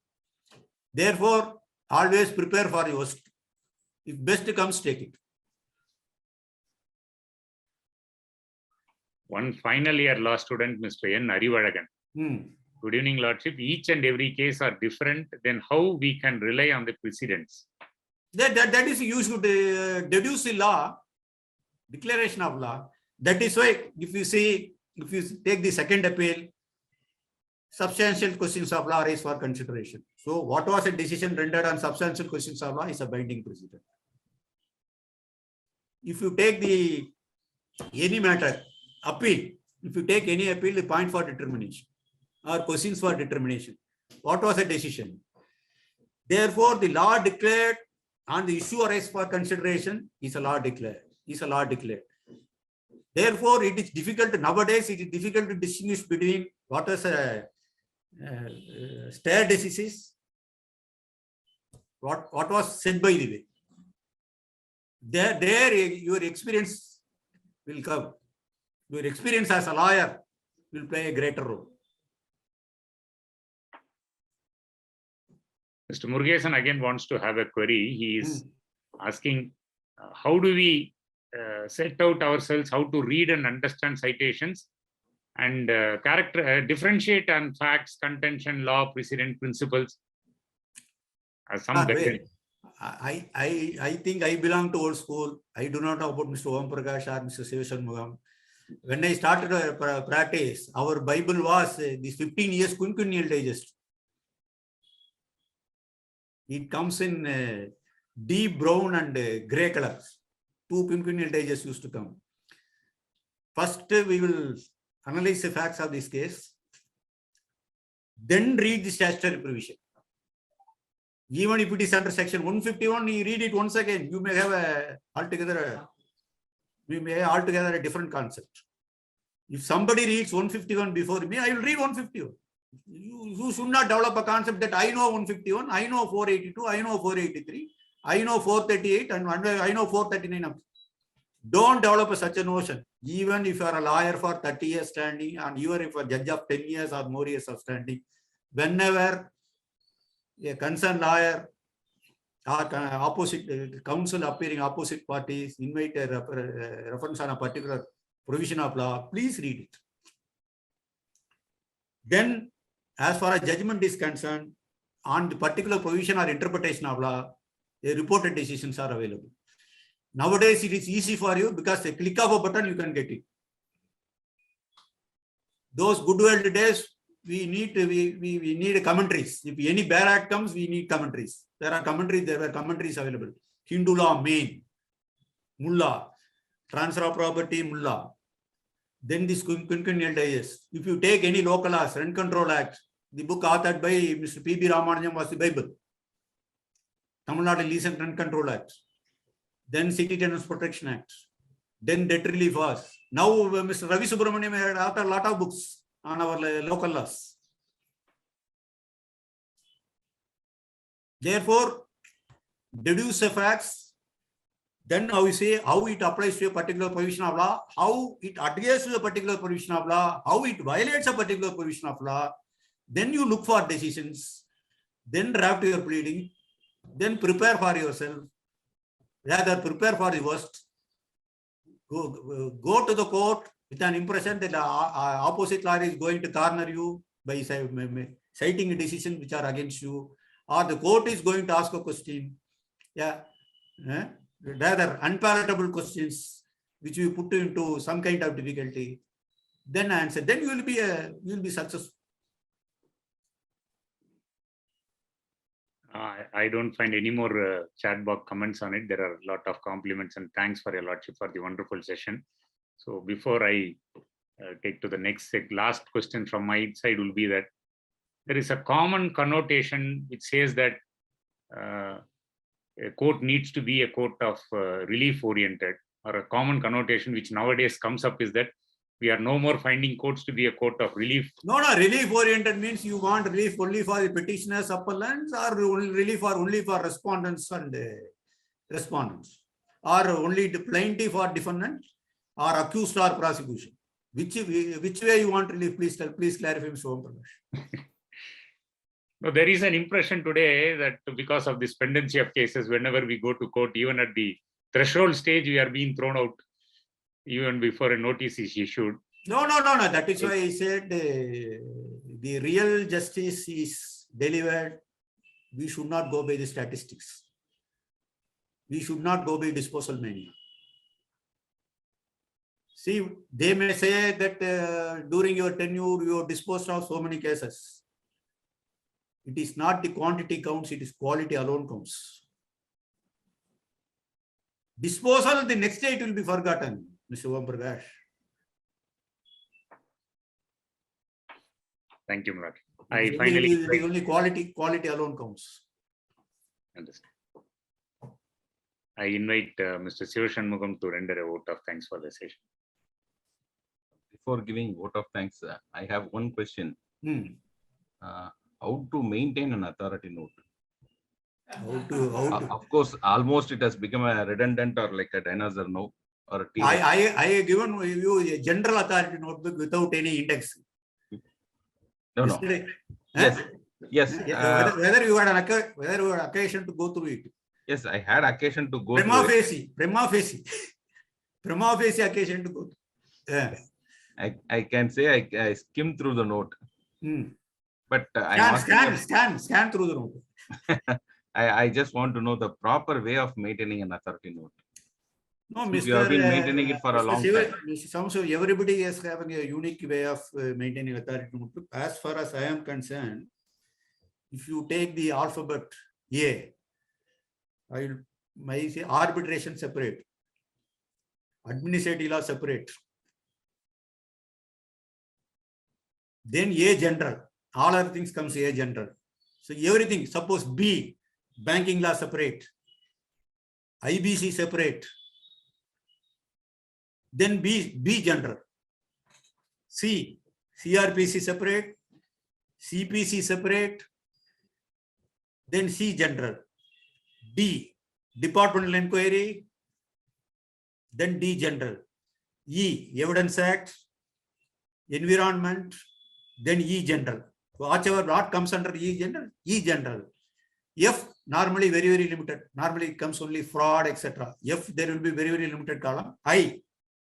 Therefore, always prepare for your worst. If best comes, take it. One final year law student, Mr. N. Arivalagan. Good evening, Lordship. Each and every case are different. Then how we can rely on the precedents? That is, you should deduce the law, declaration of law. That is why, if you take the second appeal, substantial questions of law arise for consideration. So what was a decision rendered on substantial questions of law is a binding precedent. If you take any matter, appeal, if you take any appeal, the point for determination or questions for determination, what was a decision? Therefore, the law declared and the issue arise for consideration is a law declared. Therefore, it is difficult nowadays. It is difficult to distinguish between what is a stare decisis, what was said by the way. There your experience will come. Your experience as a lawyer will play a greater role. Mr. Murugesan again wants to have a query. He is asking, how do we set out ourselves, how to read and understand citations and differentiate on facts, contention, law, precedent, principles? I think I belong to old school. I do not know about Mr. Om Prakash or Mr. Sivashanmugam. When I started practice, our Bible was this 15 years quinquennial digest. It comes in deep brown and gray colors. 2 quinquennial digests used to come. First, we will analyze the facts of this case, then read the statutory provision. Even if it is under section 151, you read it once again, you may have altogether a different concept. If somebody reads 151 before me, I will read 151. You should not develop a concept that I know 151, I know 482, I know 483, I know 438, and I know 439. Don't develop such a notion. Even if you are a lawyer for 30 years standing, and even if you are a judge of 10 years or more years of standing, whenever a concerned lawyer or opposite counsel appearing opposite parties invite a reference on a particular provision of law, please read it. Then, as far as judgment is concerned, on the particular provision or interpretation of law, reported decisions are available. Nowadays, it is easy for you because a click of a button, you can get it. Those good old days, we need commentaries. If any bad act comes, we need commentaries. There were commentaries available. Hindu law, main, mullah, transfer of property, mullah. Then this quinquennial digest. If you take any local laws, Rent Control Act, the book authored by Mr. P.B. Ramanujam was the Bible. Tamil Nadu Lease and Rent Control Act. Then City Tenants Protection Act. Then Debt Relief was. Now Mr. Ravi Subramaniam had authored a lot of books on our local laws. Therefore, deduce the facts. Then how we say how it applies to a particular provision of law, how it adheres to a particular provision of law, how it violates a particular provision of law. Then you look for decisions, then draft your pleading, then prepare for yourself. Rather, prepare for the worst. Go to the court with an impression that the opposite lawyer is going to corner you by citing a decision which are against you, or the court is going to ask a question. Rather unpalatable questions which you put into some kind of difficulty, then answer. Then you will be successful. I don't find any more chat box comments on it. There are a lot of compliments and thanks for your lordship for the wonderful session. So before I take to the next last question from my side will be that there is a common connotation which says that a court needs to be a court of relief oriented, or a common connotation which nowadays comes up is that we are no more finding courts to be a court of relief. No, relief oriented means you want relief only for the petitioners, appellants, or relief only for respondents and respondents, or only the plaintiff or defendant, or accused or prosecution. Which way you want relief? Please clarify, Mr. Om Prakash. No, there is an impression today that because of this pendency of cases, whenever we go to court, even at the threshold stage, we are being thrown out even before a notice is issued. No. That is why I said the real justice is delivered. We should not go by the statistics. We should not go by disposal mania. See, they may say that during your tenure, you have disposed of so many cases. It is not the quantity counts, it is quality alone counts. Disposal, the next day it will be forgotten, Mr. Om Prakash. Thank you, Murad. I finally the only quality alone counts. understand. I invite Mr. Sivashanmugam to render a vote of thanks for the session. Before giving vote of thanks, I have one question. How to maintain an authority note? Of course, almost it has become a redundant or like a dinosaur note or a T-Rex. I have given you a general authority notebook without any index. No. Yes. Whether you had an occasion to go through it. Yes, I had occasion to go prima through facie occasion to go through. Yeah. I can say I skimmed through the note. But scan through the note. I just want to know the proper way of maintaining an authority note. No, Mr. You have been maintaining it for a long time. Mr. Everybody is having a unique way of maintaining authority notebook. As far as I am concerned, if you take the alphabet A, I say arbitration separate, administrative law separate, then A general. All other things comes A general. So everything, suppose B, banking law separate, IBC separate, then B general, C, CRPC separate, CPC separate, then C general, D, departmental inquiry, then D general, E, Evidence Act, environment, then E general. Whatever what comes under E general. F normally very limited. Normally it comes only fraud, etc. F there will be very limited column. I,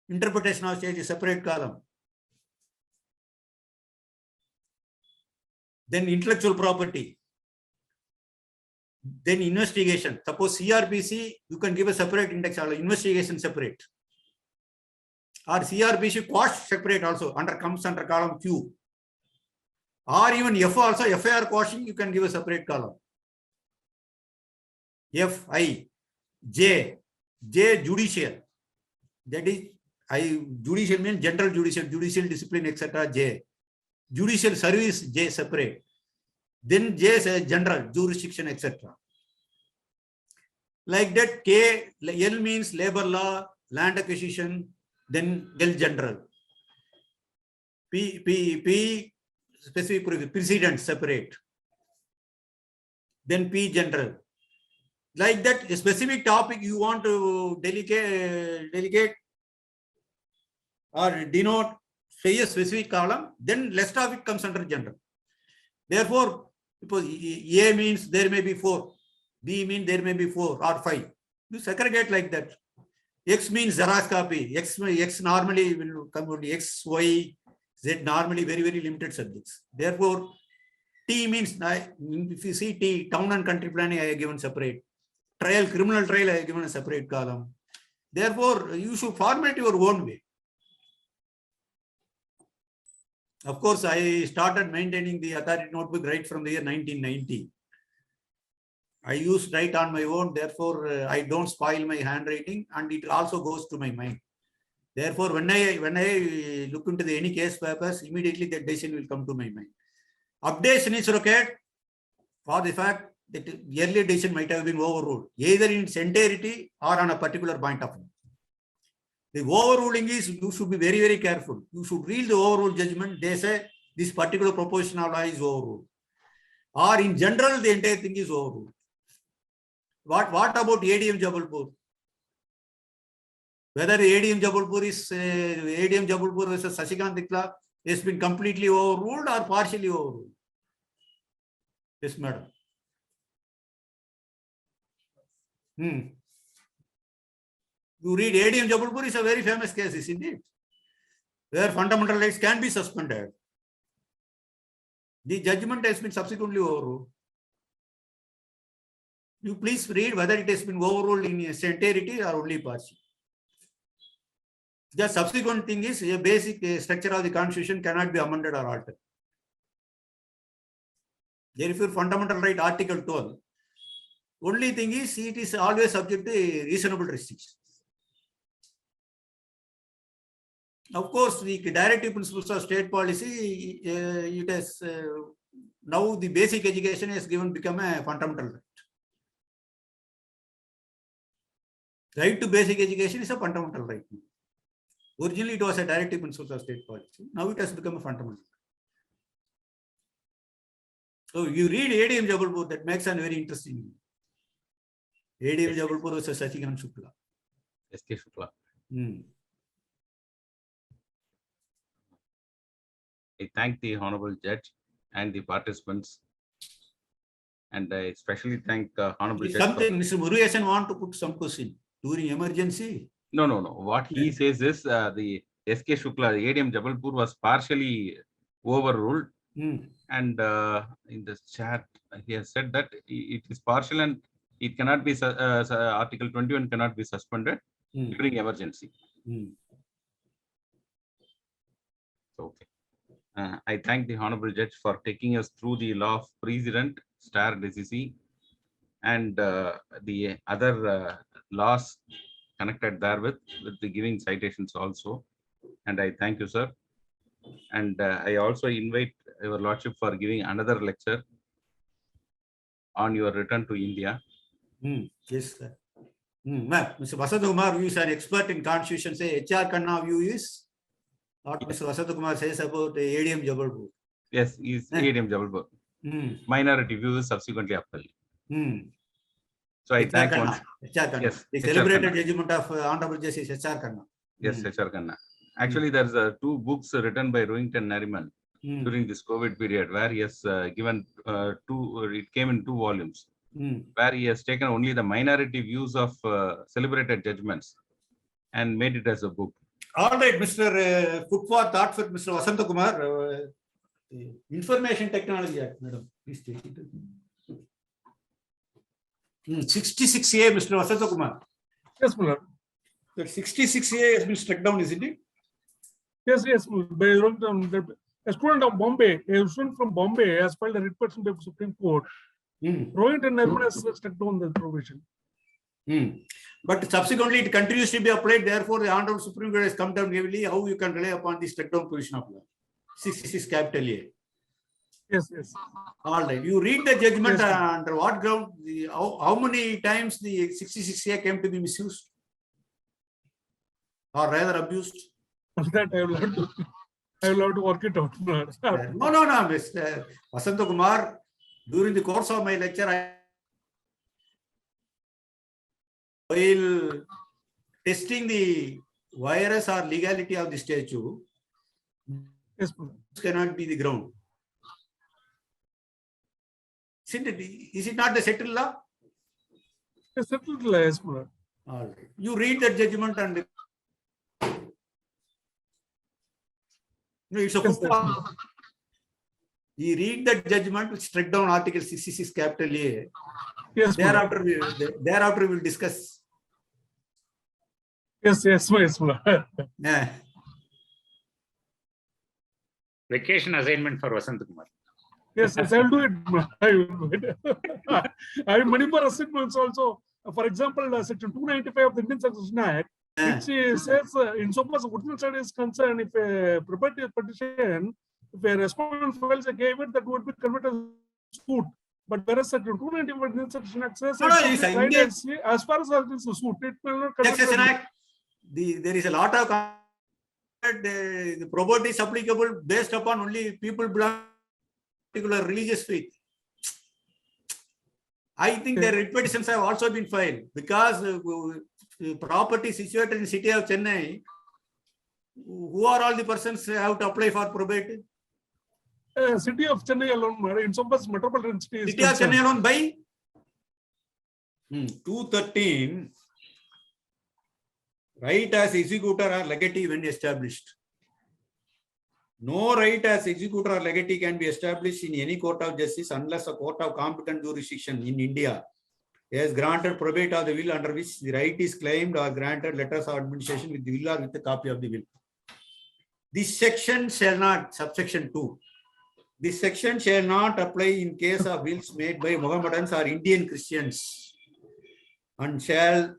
interpretation of stage is separate column. Then intellectual property. Then investigation. Suppose CRPC, you can give a separate index, investigation separate. Or CRPC quash separate also, comes under column Q. Or even F also, FIR quashing, you can give a separate column. F, I, J judicial. That is, judicial means general judicial discipline, etc. J. Judicial service, J separate. Then J is general, jurisdiction, etc. Like that, K, L means labor law, land acquisition, then L general. P specific precedents separate. Then P general. Like that, a specific topic you want to delegate or denote, say a specific column, then rest of it comes under general. Therefore, because A means there may be 4, B means there may be 4 or 5. You segregate like that. X means Xerox copy. X normally will come only X, Y, Z normally very limited subjects. Therefore, T means, if you see T, town and country planning, I have given separate. Trial, criminal trial, I have given a separate column. Therefore, you should format your own way. Of course, I started maintaining the authority notebook right from the year 1990. I used to write on my own, therefore I don't spoil my handwriting, and it also goes to my mind. Therefore, when I look into any case papers, immediately that decision will come to my mind. Updation is required for the fact that the earlier decision might have been overruled, either in its entirety or on a particular point of view. The overruling is, you should be very careful. You should read the overruled judgment. They say this particular proposition of law is overruled. Or in general, the entire thing is overruled. What about ADM Jabalpur? Whether ADM Jabalpur is ADM Jabalpur versus Sashikant Dikla has been completely overruled or partially overruled. Yes, madam. You read ADM Jabalpur is a very famous case, isn't it? Where fundamental rights can be suspended. The judgment has been subsequently overruled. You please read whether it has been overruled in its entirety or only partially. The subsequent thing is a basic structure of the constitution cannot be amended or altered. Therefore, fundamental right article 12. Only thing is it is always subject to reasonable restrictions. Of course, the directive principles of state policy, it has now the basic education has become a fundamental right. Right to basic education is a fundamental right. Originally, it was a directive principle of state policy. Now it has become a fundamental. So you read ADM Jabalpur, that makes an very interesting. ADM Jabalpur was a Sathyanarayanan Shukla. S.K. Shukla. I thank the Honorable Judge and the participants. And I especially thank Honorable Judge. Something Mr. Murugesan want to put some question during emergency. No. What he says is the S.K. Shukla, ADM Jabalpur was partially overruled. And in the chat, he has said that it is partial and it cannot be, Article 21 cannot be suspended during emergency. Okay. I thank the Honorable Judge for taking us through the law of precedent, stare decisis, and the other laws connected therewith, with the giving citations also. And I thank you, sir. And I also invite your Lordship for giving another lecture on your return to India. Yes, sir. Mr. Vasantakumar, who is an expert in constitution, say H.R. Khanna view is what Mr. Vasantakumar says about ADM Jabalpur. Yes, is ADM Jabalpur. Minority view is subsequently upheld. So I thank once. H.R. Khanna. Yes, The celebrated judgment of Honorable Justice H.R. Khanna. Yes, H.R. Khanna. Actually, there's two books written by Rohington Nariman during this COVID period, where he has given it came in 2 volumes, where he has taken only the minority views of celebrated judgments and made it as a book. All right, Mr. Put for thought for Mr. Vasantakumar. Information Technology Act, madam, please take it. 66A, Mr. Vasantakumar. Yes, Mullah. That 66A has been struck down, isn't it? Yes. A student of Bombay, a student from Bombay has filed a writ petition before Supreme Court. Rohington Nariman has struck down the provision. But subsequently, it continues to be applied. Therefore, the Honorable Supreme Court has come down heavily. How you can rely upon the struck down provision of law? 66 capital A. Yes. All right. You read the judgment under what ground? How many times the 66A came to be misused? Or rather abused? That I will have to work it out. No, Mr. Vasantakumar. During the course of my lecture, while testing the virus or legality of the statute, yes, cannot be the ground. Is it not the settled law? It's settled law, yes, All right. You read that judgment and it's a you read that judgment which struck down Article 66 capital A. Yes. Thereafter we will discuss. Yes. Yeah. Vacation assignment for Vasantakumar. Yes, I'll do it. I will do it. I have many more assignments also. For example, Section 295 of the Indian Succession Act, which says, in so far as original side is concerned, if a property petition, if a respondent files a affidavit, that would be converted as suit. But whereas Section 295 of the Indian Succession Act says, as far as it is a suit, it will not convert. There is a lot of the property is applicable based upon only people belong to particular religious faith. I think the writ petitions have also been filed because property situated in the city of Chennai, who are all the persons who have to apply for probate? city of Chennai alone, in so much metropolitan city is City of concerned. Chennai alone by 213, right as executor or legatee when established. No right as executor or legatee can be established in any court of justice unless a court of competent jurisdiction in India has granted probate of the will under which the right is claimed or granted letters of administration with the will or with a copy of the will. This section shall not, subsection 2, this section shall not apply in case of wills made by Mohammedans or Indian Christians and shall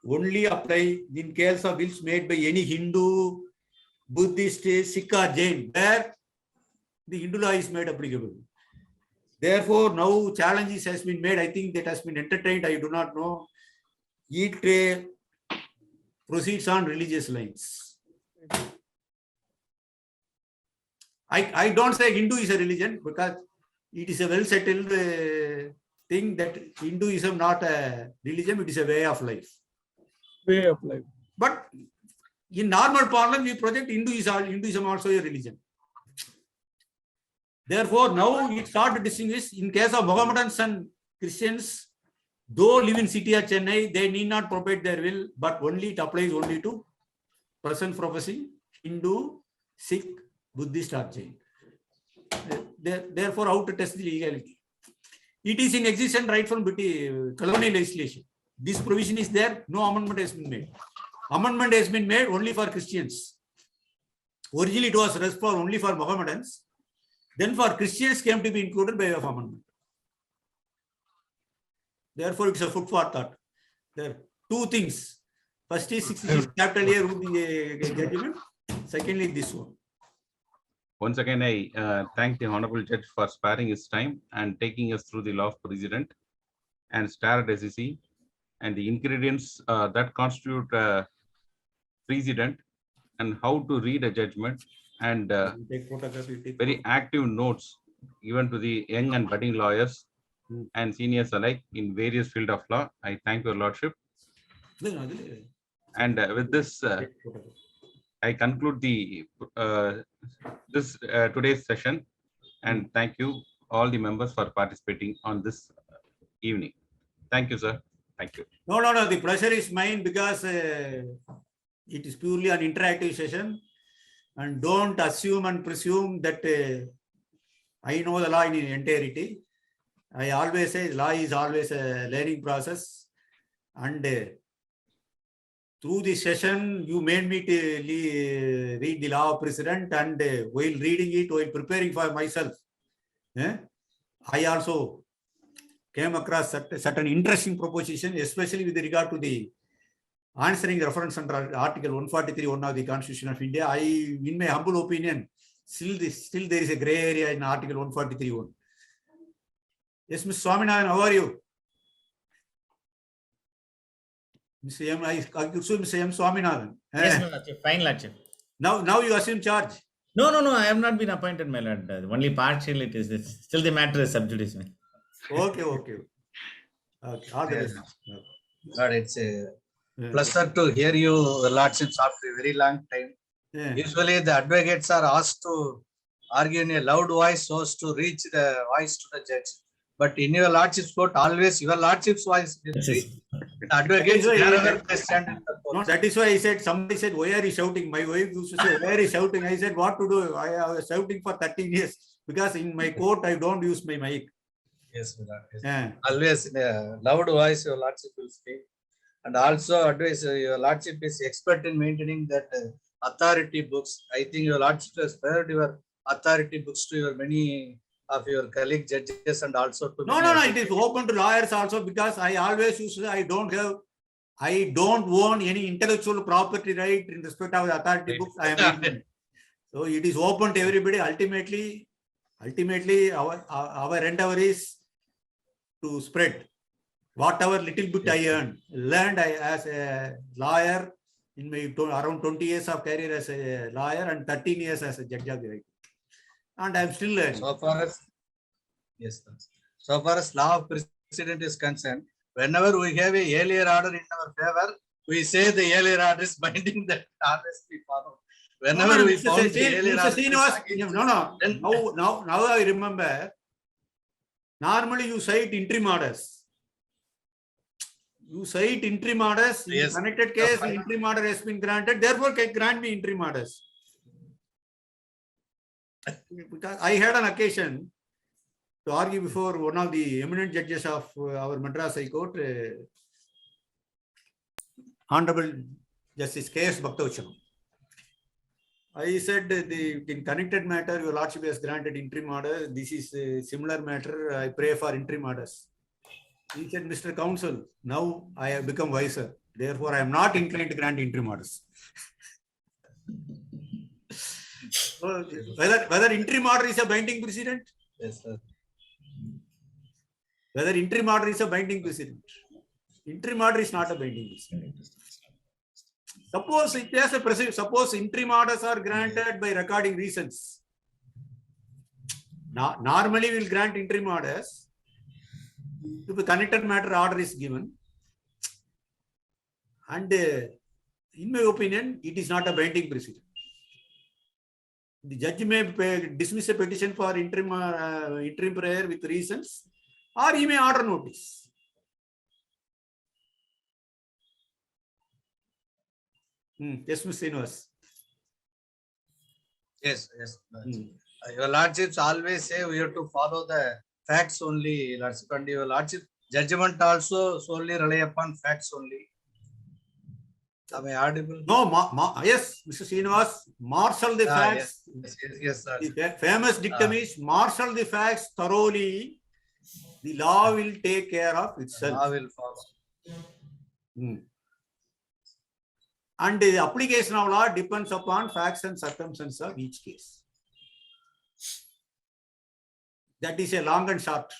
only apply in case of wills made by any Hindu, Buddhist, Sikh or Jain, where the Hindu law is made applicable. Therefore, now challenges has been made. I think that has been entertained. I do not know. It proceeds on religious lines. I don't say Hindu is a religion because it is a well settled thing that Hinduism not a religion, it is a way of life. Way of life. But in normal parlance, we project Hinduism also a religion. Therefore, now it started to distinguish in case of Mohammedans and Christians, though live in city of Chennai, they need not probate their will, but only it applies only to person professing Hindu, Sikh, Buddhist or Jain. Therefore, how to test the legality? It is in existence right from colonial legislation. This provision is there, no amendment has been made. Amendment has been made only for Christians. Originally, it was reserved only for Mohammedans. Then for Christians came to be included by way of amendment. Therefore, it's a food for thought. There are two things. First is 66 capital A ruling judgment. Secondly, this one. Once again, I thank the Honorable Judge for sparing his time and taking us through the law of precedent and stare decisis and the ingredients that constitute precedent and how to read a judgment and very active notes given to the young and budding lawyers and seniors alike in various fields of law. I thank your lordship. And with this, I conclude the today's session and thank you all the members for participating on this evening. Thank you, sir. Thank you. No. The pleasure is mine because it is purely an interactive session. And don't assume and presume that I know the law in entirety. I always say law is always a learning process. And through this session, you made me to read the law of precedent. And while reading it, while preparing for myself, I also came across certain interesting proposition, especially with regard to the answering reference under Article 143(1) of the Constitution of India. In my humble opinion, still there is a gray area in Article 143(1). Yes, Mr. Swaminathan, how are you? Mr. M. Swaminathan. Yes, my lordship. Fine, lordship. Now you assume charge. No. I have not been appointed, my lord. Only partial it is. Still the matter is sub judice. Okay. All the best. Lord, it's a pleasure to hear you, lordships, after a very long time. Yeah. Usually the advocates are asked to argue in a loud voice so as to reach the voice to the judge. But in your lordship's court, always your lordship's voice is reached. The advocates wherever they stand in the court. No, that is why I said, somebody said, why are you shouting? My wife used to say, why are you shouting? I said, what to do? I was shouting for 13 years because in my court, I don't use my mic. Yes, my lord. Yes. Yeah. Always in a loud voice, your lordship will speak. And also advise your lordship is expert in maintaining that authority books. I think your lordship has spared your authority books to your many of your colleague judges and also to No, it is open to lawyers also because I always used to say I don't own any intellectual property right in respect of the authority books I am reading. So it is open to everybody. Ultimately our endeavor is to spread whatever little bit I learned as a lawyer in my around 20 years of career as a lawyer and 13 years as a judge of the right. And I am still learning. So far as law of precedent is concerned, whenever we have a earlier order in our favor, we say the earlier order is binding, that always we follow. whenever we found Mr. Srinivas, then now I remember. Normally you cite interim orders. You cite interim orders. In Yes. connected case, the interim order has been granted. Therefore, grant me interim orders. Because I had an occasion to argue before one of the eminent judges of our Madras High Court, Hon'ble Justice K.S. Bhaktavachanam. I said in connected matter, your lordship has granted interim order. This is a similar matter. I pray for interim orders. He said, Mr. Counsel, now I have become wiser. Therefore, I am not inclined to grant interim orders. So, whether interim order is a binding precedent? yes, sir. Whether interim order is a binding precedent? Interim order is not a binding precedent. Suppose it has a precedent. Suppose interim orders are granted by recording reasons. Normally, we will grant interim orders if a connected matter order is given. And in my opinion, it is not a binding precedent. The judge may dismiss a petition for interim prayer with reasons, or he may order notice. Yes, Mr. Srinivas. Yes, yes. Your lordships always say we have to follow the facts only, lordship, and your lordship judgment also solely rely upon facts only. Am I audible? No, yes, Mr. Srinivas, marshal the facts. Yes, sir. The famous dictum is marshal the facts thoroughly. The law will take care of itself. Law will follow. And the application of law depends upon facts and circumstances of each case. That is a long and short.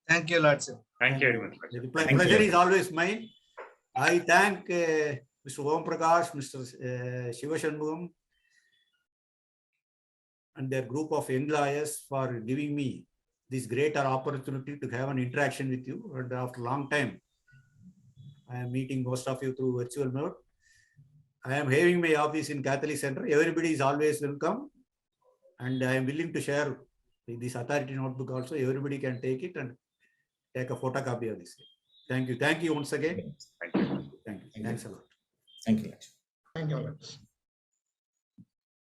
Thank you, lordship. Thank you very much. The pleasure is always mine. I thank Mr. Om Prakash, Mr. Shiva Shanmugam, and their group of young lawyers for giving me this greater opportunity to have an interaction with you. And after a long time, I am meeting most of you through virtual mode. I am having my office in Catholic Center. Everybody is always welcome. And I am willing to share this authority notebook also. Everybody can take it and take a photocopy of this. Thank you. Thank you once again. Thank you. Thank you. Thanks a lot. Thank you. Thank you.